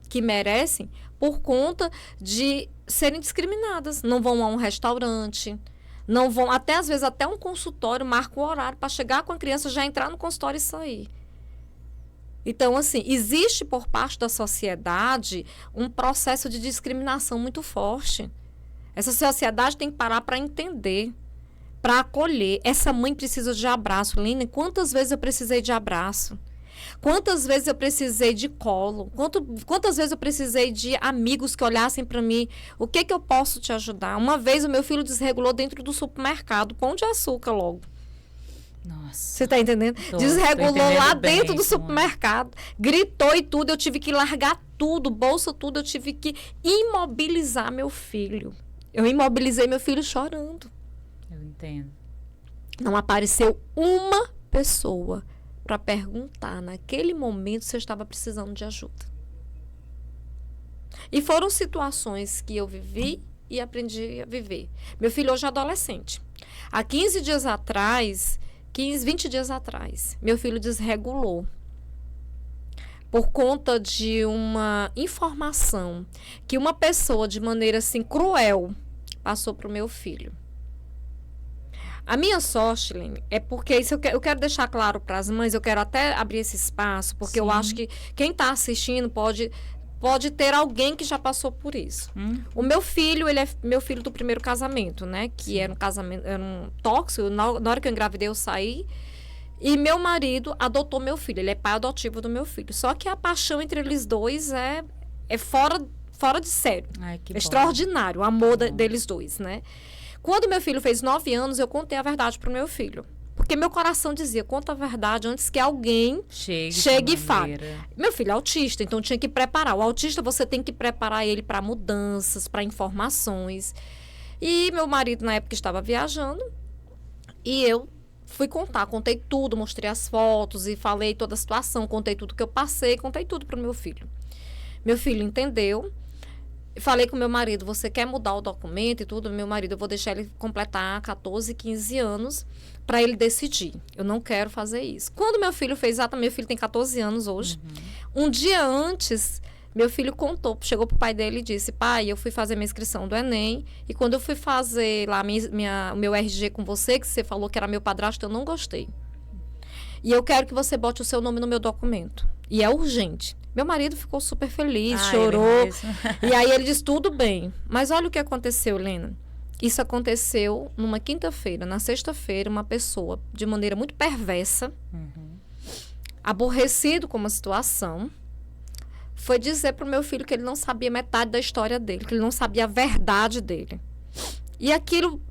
que merecem, por conta de serem discriminadas. Não vão a um restaurante, não vão, até às vezes, até um consultório, marca um horário para chegar com a criança, já entrar no consultório e sair. Então, assim, existe por parte da sociedade um processo de discriminação muito forte. Essa sociedade tem que parar para entender, para acolher. Essa mãe precisa de abraço. Lina, quantas vezes eu precisei de abraço? Quantas vezes eu precisei de colo? Quantas vezes eu precisei de amigos que olhassem para mim? O que eu posso te ajudar? Uma vez o meu filho desregulou dentro do supermercado, pão de açúcar logo. Nossa. Você está entendendo? Desregulou lá dentro do supermercado. Gritou e tudo. Eu tive que largar tudo, bolsa, tudo. Eu tive que imobilizar meu filho. Eu imobilizei meu filho chorando. Eu entendo. Não apareceu uma pessoa para perguntar naquele momento se eu estava precisando de ajuda. E foram situações que eu vivi e aprendi a viver. Meu filho hoje é adolescente. Há 15 dias atrás, 20 dias atrás, meu filho desregulou. Por conta de uma informação que uma pessoa, de maneira assim cruel, passou para o meu filho. A minha sorte, Lene, é porque isso eu quero deixar claro para as mães, eu quero até abrir esse espaço, porque eu acho que quem está assistindo pode ter alguém que já passou por isso. O meu filho, ele é meu filho do primeiro casamento, né? Que era um casamento, era um tóxico. Na hora que eu engravidei, eu saí. E meu marido adotou meu filho, ele é pai adotivo do meu filho. Só que a paixão entre eles dois é fora de sério. Ai, que extraordinário, o amor deles dois, né? Quando meu filho fez 9 anos, eu contei a verdade pro meu filho. Porque meu coração dizia, conta a verdade antes que alguém chegue e fale. Meu filho é autista, então tinha que preparar. O autista, você tem que preparar ele para mudanças, para informações. E meu marido, na época, estava viajando. E eu fui contei tudo, mostrei as fotos e falei toda a situação, contei tudo que eu passei, contei tudo pro meu filho. Meu filho entendeu. Falei com meu marido, você quer mudar o documento e tudo? Meu marido, eu vou deixar ele completar 14, 15 anos para ele decidir. Eu não quero fazer isso. Quando meu filho fez meu filho tem 14 anos hoje. Um dia antes, meu filho chegou pro pai dele e disse, pai, eu fui fazer minha inscrição do Enem e quando eu fui fazer lá o meu RG com você, que você falou que era meu padrasto, eu não gostei. E eu quero que você bote o seu nome no meu documento. E é urgente. Meu marido ficou super feliz, chorou. E aí ele disse, tudo bem. Mas olha o que aconteceu, Lena. Isso aconteceu numa quinta-feira. Na sexta-feira, uma pessoa, de maneira muito perversa, aborrecido com uma situação, foi dizer para o meu filho que ele não sabia metade da história dele, que ele não sabia a verdade dele. E aquilo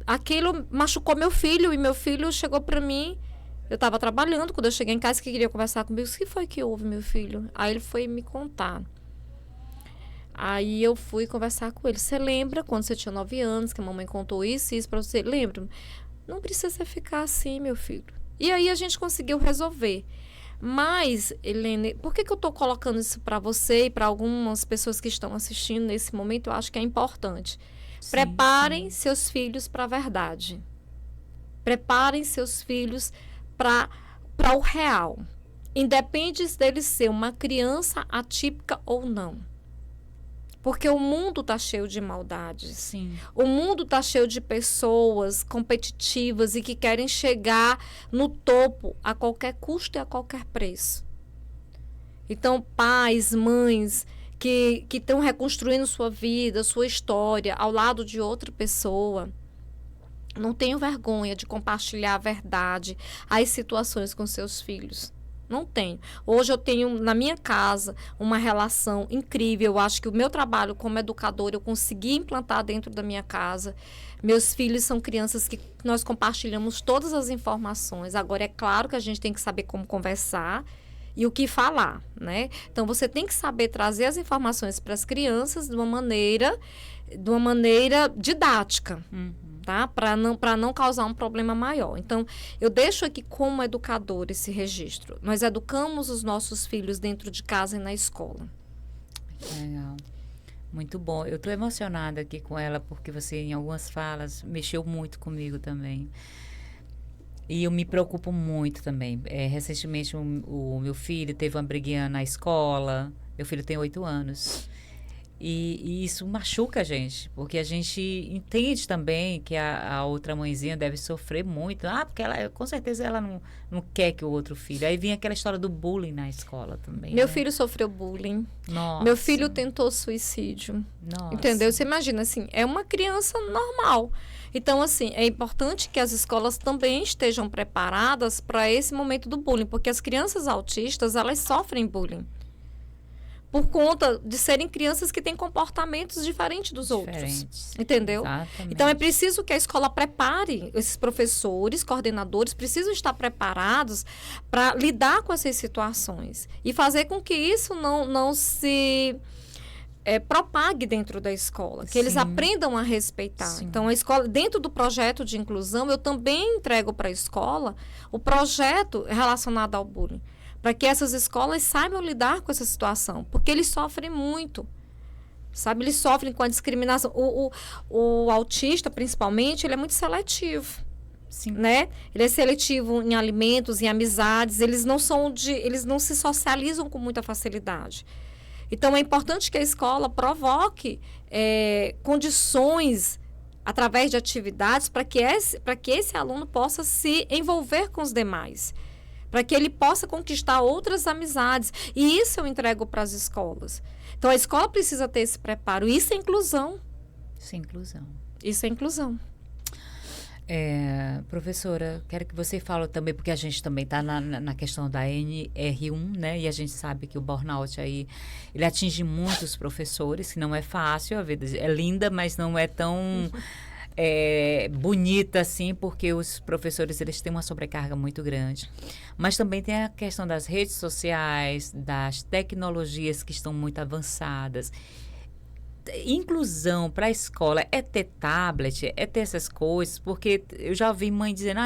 machucou meu filho. E meu filho chegou para mim. Eu estava trabalhando, quando eu cheguei em casa, que queria conversar comigo. O que foi que houve, meu filho? Aí ele foi me contar. Aí eu fui conversar com ele. Você lembra quando você tinha 9 anos, que a mamãe contou isso e isso para você? Lembra? Não precisa ficar assim, meu filho. E aí a gente conseguiu resolver. Mas, Helene, por que eu estou colocando isso para você e para algumas pessoas que estão assistindo nesse momento? Eu acho que é importante. Preparem seus filhos para a verdade. Preparem seus filhos para o real. Independe dele ser uma criança atípica ou não. Porque o mundo está cheio de maldades. Sim. O mundo está cheio de pessoas competitivas e que querem chegar no topo a qualquer custo e a qualquer preço. Então, pais, mães que estão reconstruindo sua vida, sua história ao lado de outra pessoa, não tenham vergonha de compartilhar a verdade, as situações com seus filhos. Não tenho. Hoje eu tenho na minha casa uma relação incrível. Eu acho que o meu trabalho como educadora eu consegui implantar dentro da minha casa. Meus filhos são crianças que nós compartilhamos todas as informações. Agora, é claro que a gente tem que saber como conversar e o que falar, né? Então, você tem que saber trazer as informações para as crianças de uma maneira didática. Tá? Para não causar um problema maior. Então, eu deixo aqui como educador esse registro. Nós educamos os nossos filhos dentro de casa e na escola. Legal. Muito bom. Eu estou emocionada aqui com ela, porque você, em algumas falas, mexeu muito comigo também. E eu me preocupo muito também. Recentemente, o meu filho teve uma briguinha na escola. Meu filho tem 8 anos. E isso machuca a gente, porque a gente entende também que a outra mãezinha deve sofrer muito. Ah, porque ela, com certeza ela não quer que o outro filho. Aí vinha aquela história do bullying na escola também. Meu né? filho sofreu bullying. Nossa. Meu filho tentou suicídio. Nossa. Entendeu? Você imagina, assim, é uma criança normal. Então, assim, é importante que as escolas também estejam preparadas para esse momento do bullying, porque as crianças autistas, elas sofrem bullying. Por conta de serem crianças que têm comportamentos diferentes dos outros. Entendeu? Exatamente. Então, é preciso que a escola prepare esses professores, coordenadores, precisam estar preparados para lidar com essas situações e fazer com que isso não se propague dentro da escola, que eles aprendam a respeitar. Sim. Então, a escola, dentro do projeto de inclusão, eu também entrego para a escola o projeto relacionado ao bullying, para que essas escolas saibam lidar com essa situação, porque eles sofrem muito, sabe? Eles sofrem com a discriminação. O autista, principalmente, ele é muito seletivo, Sim. né? Ele é seletivo em alimentos, em amizades, eles não se socializam com muita facilidade. Então, é importante que a escola provoque condições através de atividades para que esse aluno possa se envolver com os demais, para que ele possa conquistar outras amizades. E isso eu entrego para as escolas. Então, a escola precisa ter esse preparo. Isso é inclusão. Isso é inclusão. Isso é inclusão. Professora, quero que você fale também, porque a gente também está na questão da NR1, né? E a gente sabe que o burnout aí, ele atinge muitos professores, que não é fácil, a vida é linda, mas não é tão... bonita assim, porque os professores eles têm uma sobrecarga muito grande. Mas também tem a questão das redes sociais, das tecnologias que estão muito avançadas. Inclusão para a escola é ter tablet, é ter essas coisas, porque eu já ouvi mãe dizendo,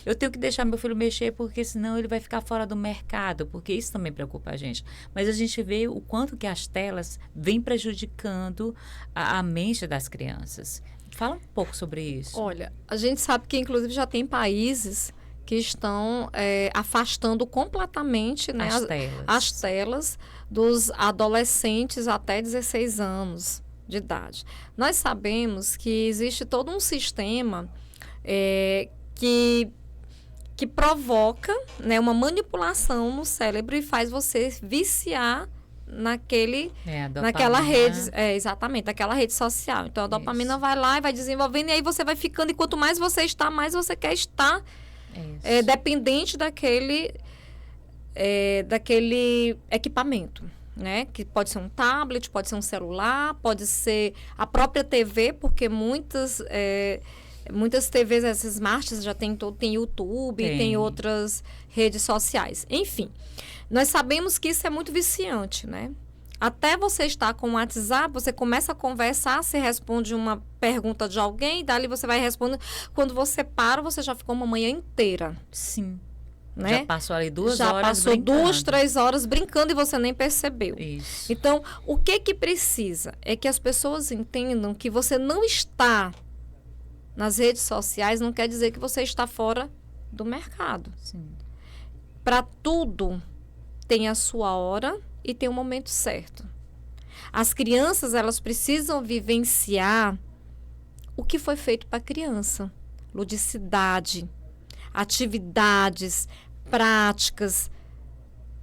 eu tenho que deixar meu filho mexer porque senão ele vai ficar fora do mercado, porque isso também preocupa a gente. Mas a gente vê o quanto que as telas vêm prejudicando a mente das crianças. Fala um pouco sobre isso. Olha, a gente sabe que, inclusive, já tem países que estão afastando completamente, né, as telas dos adolescentes até 16 anos de idade. Nós sabemos que existe todo um sistema que provoca, né, uma manipulação no cérebro e faz você viciar naquela rede, exatamente, naquela rede social. Então, a dopamina vai lá e vai desenvolvendo, e aí você vai ficando, e quanto mais você está, mais você quer estar dependente daquele equipamento, né? Que pode ser um tablet, pode ser um celular, pode ser a própria TV, porque muitas TVs, essas smarts já tem YouTube, tem outras redes sociais. Enfim, nós sabemos que isso é muito viciante, né? Até você estar com o WhatsApp, você começa a conversar, você responde uma pergunta de alguém, dali você vai responder. Quando você para, você já ficou uma manhã inteira. Sim. Né? Já passou ali 2 horas Já passou brincando. 2, 3 horas brincando e você nem percebeu. Isso. Então, o que precisa é que as pessoas entendam que você não está nas redes sociais, não quer dizer que você está fora do mercado. Sim. Para tudo tem a sua hora e tem o momento certo. As crianças, elas precisam vivenciar o que foi feito para a criança. Ludicidade, atividades, práticas,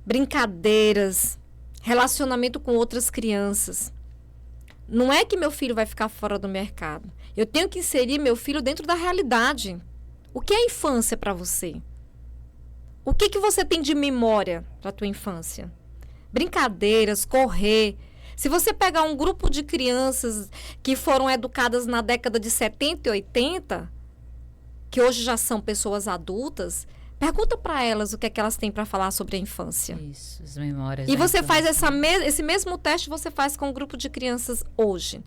brincadeiras, relacionamento com outras crianças. Não é que meu filho vai ficar fora do mercado. Eu tenho que inserir meu filho dentro da realidade. O que é infância para você? O que você tem de memória para a tua infância? Brincadeiras, correr. Se você pegar um grupo de crianças que foram educadas na década de 70 e 80, que hoje já são pessoas adultas, pergunta para elas o que é que elas têm para falar sobre a infância. Isso, as memórias. E você faz esse mesmo teste, você faz com um grupo de crianças hoje.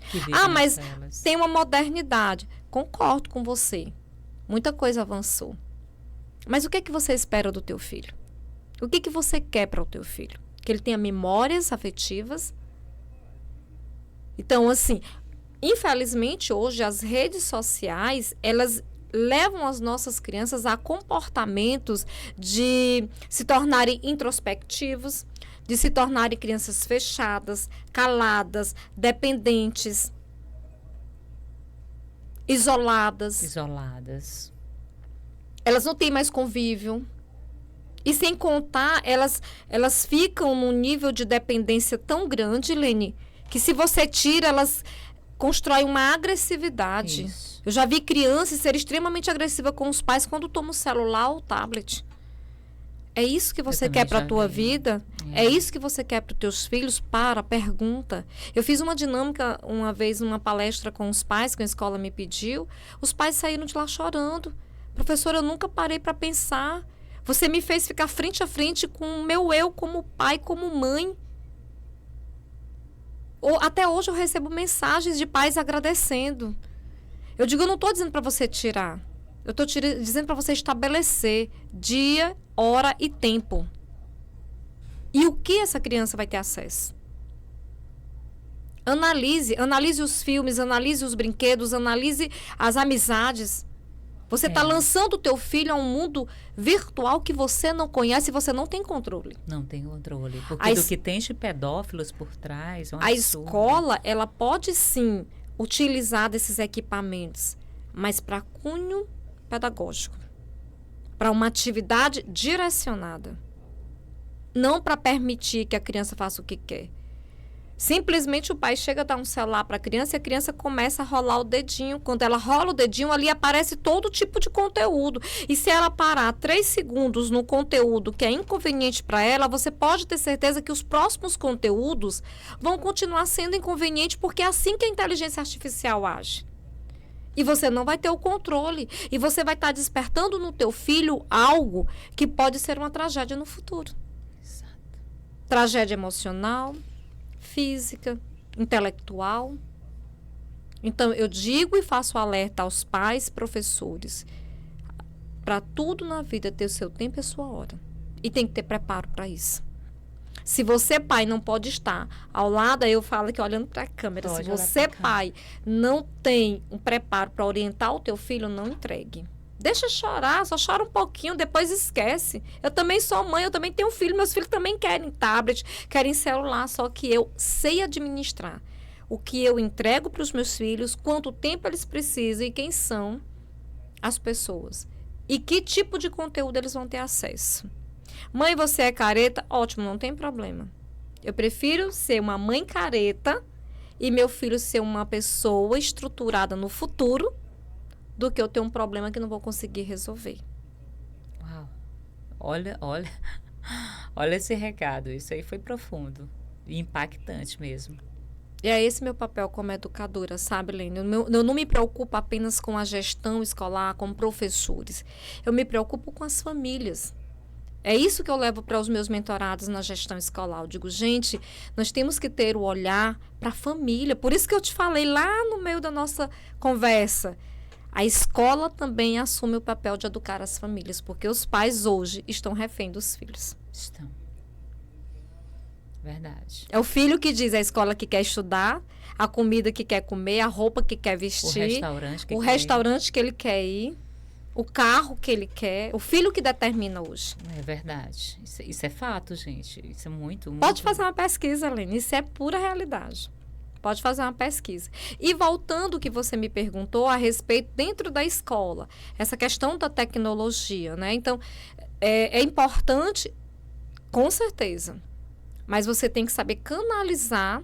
Mas tem uma modernidade. Concordo com você. Muita coisa avançou. Mas o que é que você espera do teu filho? O que você quer para o teu filho? Que ele tenha memórias afetivas, Então, assim, infelizmente, hoje, as redes sociais, elas levam as nossas crianças a comportamentos de se tornarem introspectivos, de se tornarem crianças fechadas, caladas, dependentes, isoladas. Elas não têm mais convívio. E sem contar, elas ficam num nível de dependência tão grande, Lene, que se você tira, elas constroem uma agressividade. Isso. Eu já vi crianças ser extremamente agressiva com os pais quando tomam o celular ou o tablet. É isso que você quer para a tua vida? É isso que você quer para os teus filhos? Pergunta. Eu fiz uma dinâmica uma vez, numa palestra com os pais, que a escola me pediu. Os pais saíram de lá chorando. Professora, eu nunca parei para pensar. Você me fez ficar frente a frente com o meu eu como pai, como mãe. Até hoje eu recebo mensagens de pais agradecendo. Eu digo, eu não estou dizendo para você tirar. Eu estou dizendo para você estabelecer dia, hora e tempo. E o que essa criança vai ter acesso? Analise os filmes, analise os brinquedos, analise as amizades. Você está lançando o teu filho a um mundo virtual que você não conhece e você não tem controle. Não tem controle. Porque do que tem de pedófilos por trás, é um a absurdo. Escola, ela pode sim utilizar desses equipamentos, mas para cunho pedagógico. Para uma atividade direcionada. Não para permitir que a criança faça o que quer. Simplesmente o pai chega a dar um celular para a criança e a criança começa a rolar o dedinho. Quando ela rola o dedinho, ali aparece todo tipo de conteúdo. E se ela parar 3 segundos no conteúdo que é inconveniente para ela, você pode ter certeza que os próximos conteúdos vão continuar sendo inconvenientes, porque é assim que a inteligência artificial age. E você não vai ter o controle. E você vai estar despertando no teu filho algo que pode ser uma tragédia no futuro. Exato. Tragédia emocional, física, intelectual. Então, eu digo e faço alerta aos pais, professores, para tudo na vida ter o seu tempo e a sua hora. E tem que ter preparo para isso. Se você, pai, não pode estar ao lado, aí eu falo aqui olhando para a câmera, se você, pai, não tem um preparo para orientar o teu filho, não entregue. Deixa chorar, só chora um pouquinho, depois esquece. Eu também sou mãe, eu também tenho filho, meus filhos também querem tablet, querem celular, só que eu sei administrar o que eu entrego para os meus filhos, quanto tempo eles precisam e quem são as pessoas. E que tipo de conteúdo eles vão ter acesso. Mãe, você é careta? Ótimo, não tem problema. Eu prefiro ser uma mãe careta e meu filho ser uma pessoa estruturada no futuro do que eu ter um problema que não vou conseguir resolver. Uau. Olha esse recado. Isso aí foi profundo e impactante mesmo. E é esse meu papel como educadora, sabe, Lene? Eu não me preocupo apenas com a gestão escolar, com professores. Eu me preocupo com as famílias. É isso que eu levo para os meus mentorados na gestão escolar. Eu digo, gente, nós temos que ter o olhar para a família. Por isso que eu te falei lá no meio da nossa conversa. A escola também assume o papel de educar as famílias, porque os pais hoje estão refém dos filhos. Estão. Verdade. É o filho que diz a escola que quer estudar, a comida que quer comer, a roupa que quer vestir, o restaurante que ele quer ir, o carro que ele quer, o filho que determina hoje. É verdade. Isso é fato, gente. Isso é muito. Pode fazer uma pesquisa, Lene. Isso é pura realidade. Pode fazer uma pesquisa. E voltando ao que você me perguntou a respeito dentro da escola, essa questão da tecnologia, né? Então, é importante, com certeza, mas você tem que saber canalizar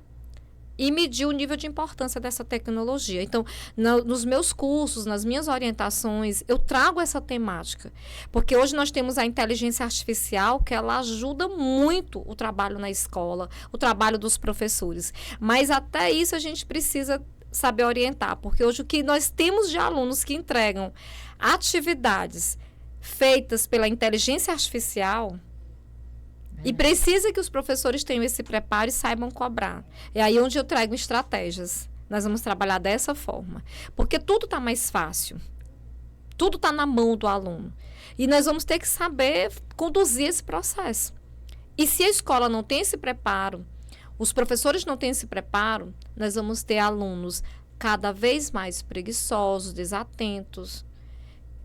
e medir o nível de importância dessa tecnologia. Então, nos meus cursos, nas minhas orientações, eu trago essa temática. Porque hoje nós temos a inteligência artificial, que ela ajuda muito o trabalho na escola, o trabalho dos professores. Mas até isso a gente precisa saber orientar. Porque hoje o que nós temos de alunos que entregam atividades feitas pela inteligência artificial... E precisa que os professores tenham esse preparo e saibam cobrar. É aí onde eu trago estratégias. Nós vamos trabalhar dessa forma. Porque tudo está mais fácil. Tudo está na mão do aluno. E nós vamos ter que saber conduzir esse processo. E se a escola não tem esse preparo, os professores não têm esse preparo, nós vamos ter alunos cada vez mais preguiçosos, desatentos,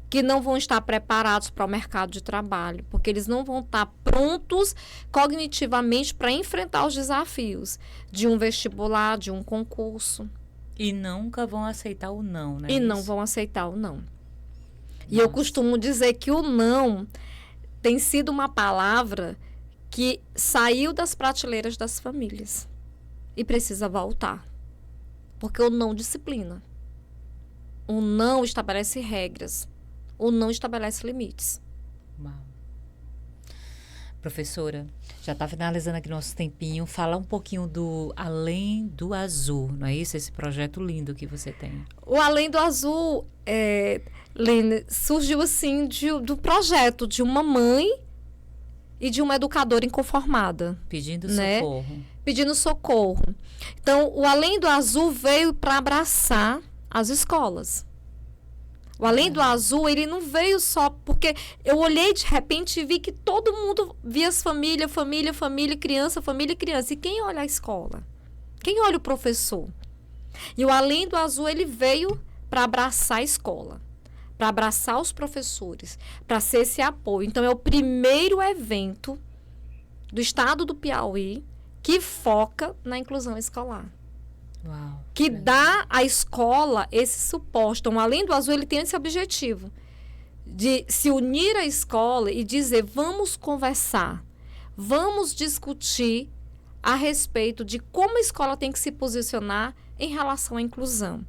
que não vão estar preparados para o mercado de trabalho, porque eles não vão estar prontos cognitivamente para enfrentar os desafios de um vestibular, de um concurso. E nunca vão aceitar o não, né? E não vão aceitar o não. E eu costumo dizer que o não tem sido uma palavra que saiu das prateleiras das famílias e precisa voltar. Porque o não disciplina. O não estabelece regras. O não estabelece limites. Uau. Professora, já está finalizando aqui nosso tempinho. Fala um pouquinho do Além do Azul, não é isso? Esse projeto lindo que você tem. O Além do Azul, Lene, surgiu assim do projeto de uma mãe e de uma educadora inconformada. Pedindo né? socorro. Pedindo socorro. Então, o Além do Azul veio para abraçar as escolas. O Além do Azul, ele não veio só porque eu olhei de repente e vi que todo mundo via as família, criança. E quem olha a escola? Quem olha o professor? E o Além do Azul, ele veio para abraçar a escola, para abraçar os professores, para ser esse apoio. Então, é o primeiro evento do estado do Piauí que foca na inclusão escolar. Uau, que dá à escola esse suporte. Então, Além do Azul, ele tem esse objetivo de se unir à escola e dizer, vamos conversar, vamos discutir a respeito de como a escola tem que se posicionar em relação à inclusão.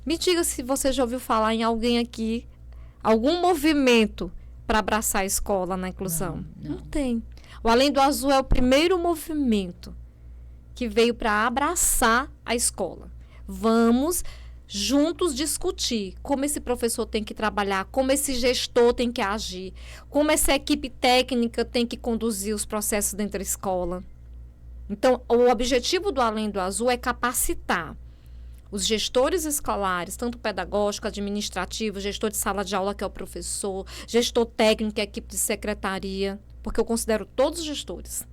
Me diga se você já ouviu falar em alguém aqui, algum movimento para abraçar a escola na inclusão. Não tem. O Além do Azul é o primeiro movimento que veio para abraçar a escola. Vamos juntos discutir como esse professor tem que trabalhar, como esse gestor tem que agir, como essa equipe técnica tem que conduzir os processos dentro da escola. Então, o objetivo do Além do Azul é capacitar os gestores escolares, tanto pedagógico, administrativo, gestor de sala de aula, que é o professor, gestor técnico, que é a equipe de secretaria, porque eu considero todos os gestores.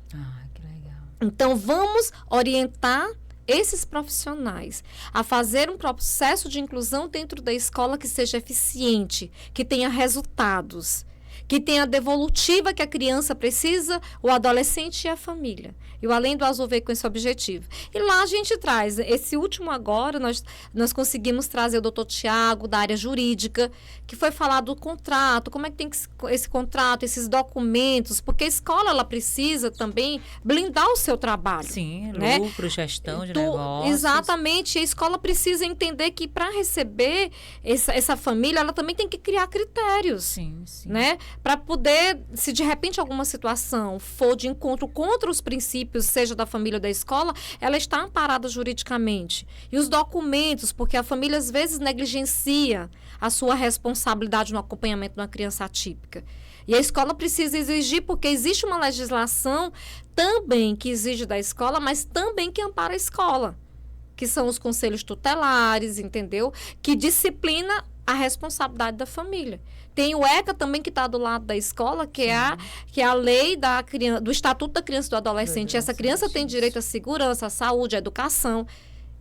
Que legal. Então, vamos orientar esses profissionais a fazer um processo de inclusão dentro da escola que seja eficiente, que tenha resultados, que tenha a devolutiva que a criança precisa, o adolescente e a família. E o Além do Azul veio com esse objetivo. E lá a gente traz, esse último agora, nós conseguimos trazer o doutor Tiago, da área jurídica, que foi falar do contrato, como é que tem que esse contrato, esses documentos, porque a escola ela precisa também blindar o seu trabalho. Sim, né? Lucro, gestão de negócios. Exatamente, a escola precisa entender que para receber essa família, ela também tem que criar critérios. Sim, sim. Né? Para poder, se de repente alguma situação for de encontro contra os princípios, seja da família ou da escola, ela está amparada juridicamente. E os documentos, porque a família às vezes negligencia a sua responsabilidade no acompanhamento de uma criança atípica. E a escola precisa exigir, porque existe uma legislação também que exige da escola, mas também que ampara a escola, que são os conselhos tutelares, entendeu? Que disciplina a responsabilidade da família. Tem o ECA também que está do lado da escola, que é a lei do Estatuto da Criança e do Adolescente. Essa criança tem direito à segurança, à saúde, à educação.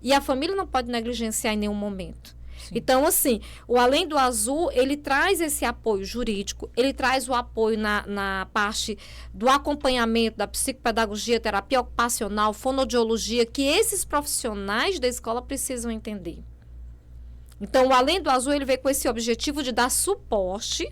E a família não pode negligenciar em nenhum momento. Sim. Então, assim, o Além do Azul, ele traz esse apoio jurídico, ele traz o apoio na parte do acompanhamento, da psicopedagogia, terapia ocupacional, fonoaudiologia, que esses profissionais da escola precisam entender. Então, o Além do Azul, ele veio com esse objetivo de dar suporte,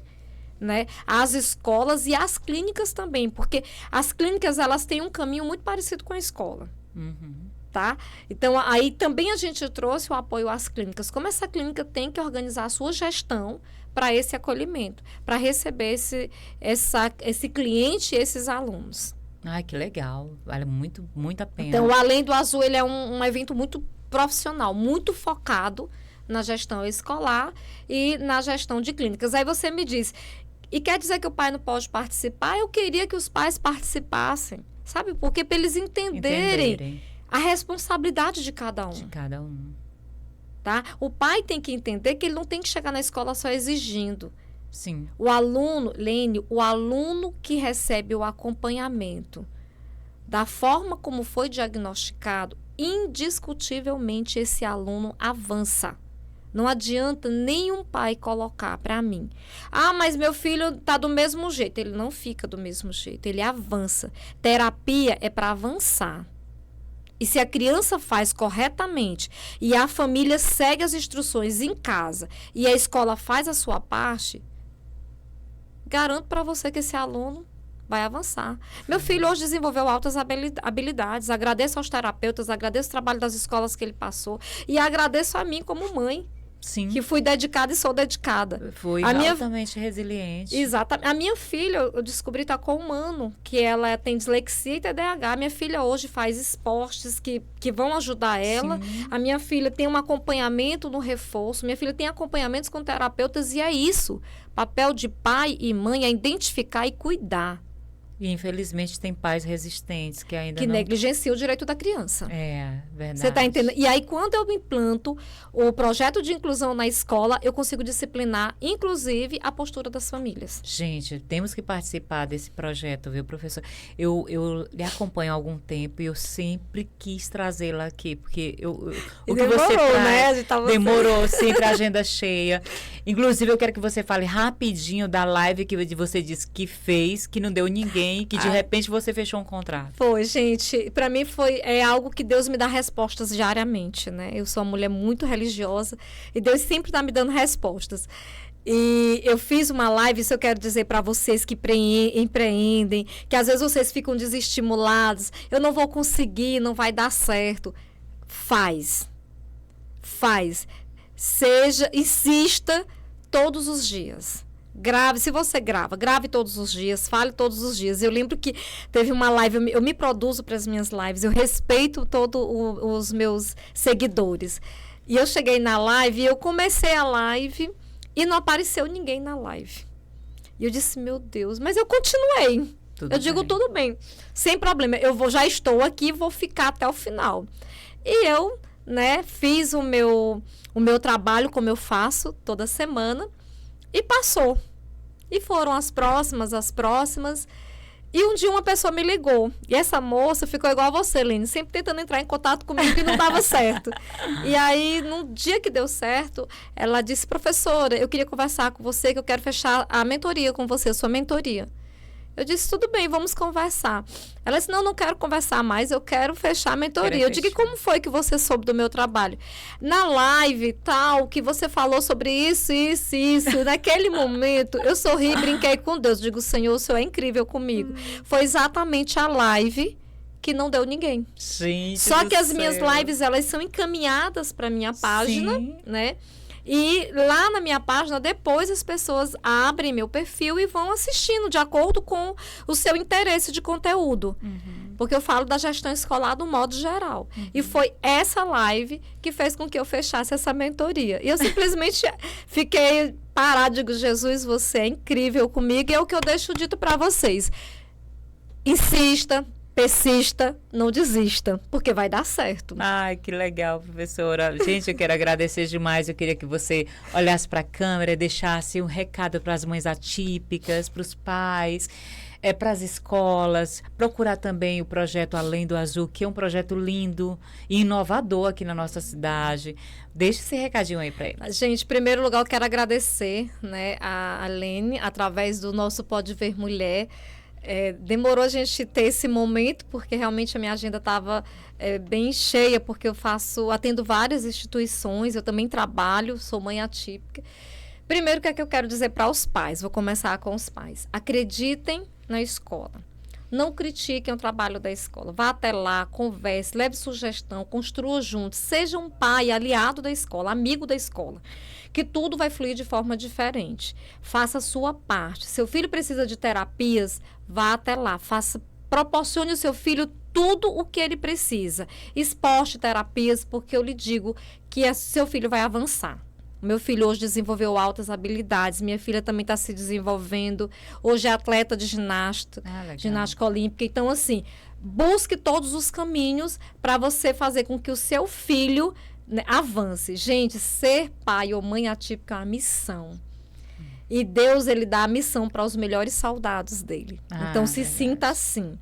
né, às escolas e às clínicas também, porque as clínicas, elas têm um caminho muito parecido com a escola. Uhum. Tá? Então, aí também a gente trouxe o apoio às clínicas. Como essa clínica tem que organizar a sua gestão para esse acolhimento, para receber esse cliente e esses alunos. Ai, que legal. Vale muito, muito a pena. Então, o Além do Azul, ele é um evento muito profissional, muito focado na gestão escolar e na gestão de clínicas. Aí você me diz, e quer dizer que o pai não pode participar? Eu queria que os pais participassem, sabe? Porque para eles entenderem a responsabilidade de cada um. De cada um. Tá? O pai tem que entender que ele não tem que chegar na escola só exigindo. Sim. O aluno, Lene, o aluno que recebe o acompanhamento da forma como foi diagnosticado, indiscutivelmente esse aluno avança. Não adianta nenhum pai colocar para mim: ah, mas meu filho está do mesmo jeito. Ele não fica do mesmo jeito, ele avança. Terapia é para avançar. E se a criança faz corretamente e a família segue as instruções em casa e a escola faz a sua parte, garanto para você que esse aluno vai avançar. Meu filho hoje desenvolveu altas habilidades. Agradeço aos terapeutas, agradeço o trabalho das escolas que ele passou e agradeço a mim como mãe. Sim. Que fui dedicada e sou dedicada. Fui altamente resiliente. Exatamente. A minha filha, eu descobri, está com um ano, que ela tem dislexia e TDAH. Minha filha hoje faz esportes que vão ajudar ela. Sim. A minha filha tem um acompanhamento no reforço. Minha filha tem acompanhamentos com terapeutas e é isso. Papel de pai e mãe é identificar e cuidar. E, infelizmente, tem pais resistentes que ainda não... negligenciam o direito da criança. É, verdade. Você está entendendo? E aí, quando eu implanto o projeto de inclusão na escola, eu consigo disciplinar, inclusive, a postura das famílias. Gente, temos que participar desse projeto, viu, professor? Eu lhe acompanho há algum tempo e eu sempre quis trazê-la aqui, porque o que demorou, você traz... né? Demorou, sempre a agenda cheia. Inclusive, eu quero que você fale rapidinho da live que você disse que fez, que não deu ninguém, que de repente você fechou um contrato. Foi, gente. Para mim é algo que Deus me dá respostas diariamente, né? Eu sou uma mulher muito religiosa e Deus sempre está me dando respostas. E eu fiz uma live, isso eu quero dizer para vocês que empreendem, que às vezes vocês ficam desestimulados, eu não vou conseguir, não vai dar certo. Faz. Insista todos os dias. Grave, se você grave todos os dias, fale todos os dias. Eu lembro que teve uma live, eu me produzo para as minhas lives, eu respeito todos os meus seguidores. E eu cheguei na live, eu comecei a live e não apareceu ninguém na live. E eu disse, meu Deus, mas eu continuei. Digo, tudo bem, sem problema, já estou aqui, vou ficar até o final. E eu, né, fiz o meu trabalho, como eu faço toda semana, e passou. E foram as próximas. E um dia uma pessoa me ligou. E essa moça ficou igual a você, Lene, sempre tentando entrar em contato comigo e não dava certo. E aí, no dia que deu certo, ela disse, professora, eu queria conversar com você, que eu quero fechar a mentoria com você, a sua mentoria. Eu disse, tudo bem, vamos conversar. Ela disse, não quero conversar mais, eu quero fechar a mentoria. Eu digo, e como foi que você soube do meu trabalho? Na live, tal, que você falou sobre isso. Naquele momento, eu sorri e brinquei com Deus. Digo, Senhor, o Senhor é incrível comigo. Foi exatamente a live que não deu ninguém. Gente, só que as minhas lives, elas são encaminhadas para minha página, sim, né? E lá na minha página, depois as pessoas abrem meu perfil e vão assistindo de acordo com o seu interesse de conteúdo. Uhum. Porque eu falo da gestão escolar do modo geral. Uhum. E foi essa live que fez com que eu fechasse essa mentoria. E eu simplesmente fiquei parada, digo, Jesus, você é incrível comigo. E é o que eu deixo dito para vocês. Insista, persista, não desista, porque vai dar certo. Ai, que legal, professora. Gente, eu quero agradecer demais. Eu queria que você olhasse para a câmera e deixasse um recado para as mães atípicas, para os pais, para as escolas. Procurar também o projeto Além do Azul, que é um projeto lindo e inovador aqui na nossa cidade. Deixe esse recadinho aí para ele. Gente, em primeiro lugar, eu quero agradecer, né, a Lene, através do nosso Pode Ver Mulher. Demorou a gente ter esse momento, porque realmente a minha agenda estava bem cheia, porque eu atendo várias instituições, eu também trabalho, sou mãe atípica. Primeiro, o que é que eu quero dizer para os pais? Vou começar com os pais. Acreditem na escola. Não critiquem o trabalho da escola. Vá até lá, converse, leve sugestão, construa junto. Seja um pai aliado da escola, amigo da escola. Que tudo vai fluir de forma diferente. Faça a sua parte. Seu filho precisa de terapias, vá até lá. Proporcione ao seu filho tudo o que ele precisa. Esporte, terapias, porque eu lhe digo que seu filho vai avançar. O meu filho hoje desenvolveu altas habilidades. Minha filha também está se desenvolvendo. Hoje é atleta de ginástica olímpica. Então, assim, busque todos os caminhos para você fazer com que o seu filho, né, avance. Gente, ser pai ou mãe atípica é uma missão. E Deus, ele dá a missão para os melhores soldados dele. Então, se sinta assim.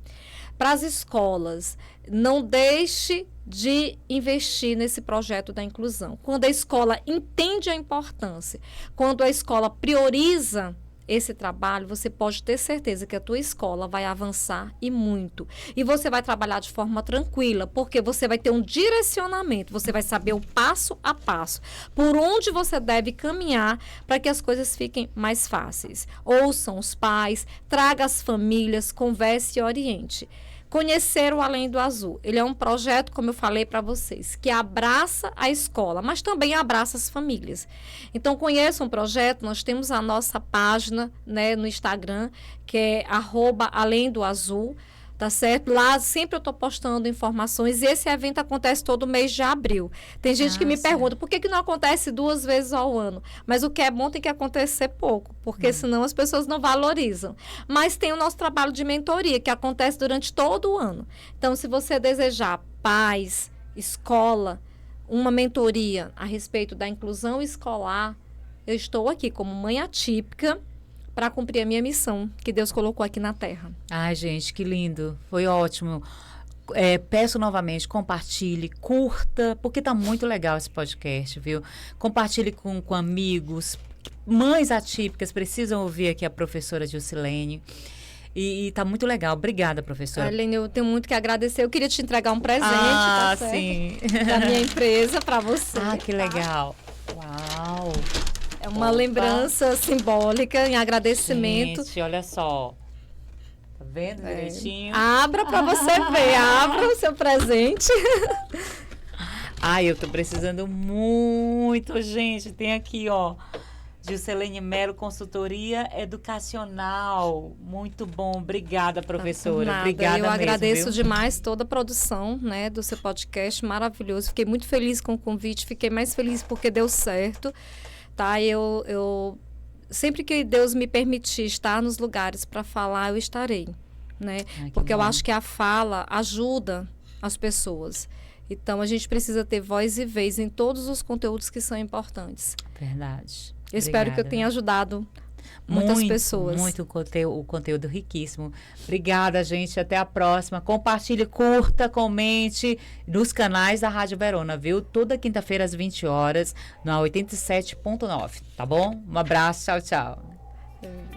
Para as escolas, não deixe de investir nesse projeto da inclusão. Quando a escola entende a importância, quando a escola prioriza esse trabalho, você pode ter certeza que a tua escola vai avançar e muito. E você vai trabalhar de forma tranquila, porque você vai ter um direcionamento, você vai saber o passo a passo, por onde você deve caminhar para que as coisas fiquem mais fáceis. Ouçam os pais, traga as famílias, converse e oriente. Conhecer o Além do Azul. Ele é um projeto, como eu falei para vocês, que abraça a escola, mas também abraça as famílias. Então, conheçam o projeto. Nós temos a nossa página, né, no Instagram, que é @alemdoazul, tá certo? Lá sempre eu estou postando informações e esse evento acontece todo mês de abril. Tem gente que me pergunta, por que não acontece 2 vezes ao ano? Mas o que é bom tem que acontecer pouco, porque senão as pessoas não valorizam. Mas tem o nosso trabalho de mentoria, que acontece durante todo o ano. Então, se você desejar pais, escola, uma mentoria a respeito da inclusão escolar, eu estou aqui como mãe atípica, para cumprir a minha missão que Deus colocou aqui na Terra. Ai, gente, que lindo. Foi ótimo. Peço novamente, compartilhe, curta, porque tá muito legal esse podcast, viu? Compartilhe com amigos. Mães atípicas precisam ouvir aqui a professora Gilcilene. E tá muito legal. Obrigada, professora. Helene, eu tenho muito que agradecer. Eu queria te entregar um presente, tá certo? Sim. Da minha empresa para você. Ah, que legal. Uau. É uma lembrança simbólica em agradecimento. Gente, olha só. Tá vendo direitinho? Abra para você ver. Abra o seu presente. Ai, eu tô precisando muito, gente. Tem aqui, ó. Gilcilene Mello, consultoria educacional. Muito bom. Obrigada, professora. Nada. Obrigada mesmo, agradeço viu? demais toda a produção, né, do seu podcast. Maravilhoso. Fiquei muito feliz com o convite. Fiquei mais feliz porque deu certo. Tá? Eu sempre que Deus me permitir estar nos lugares para falar, eu estarei, né? Porque eu acho que a fala ajuda as pessoas. Então, a gente precisa ter voz e vez em todos os conteúdos que são importantes. Verdade. Eu espero que eu tenha ajudado muitas pessoas. Muito o conteúdo riquíssimo. Obrigada, gente. Até a próxima. Compartilhe, curta, comente nos canais da Rádio Verona, viu? Toda quinta-feira às 20 horas, na 87.9, tá bom? Um abraço, tchau, tchau.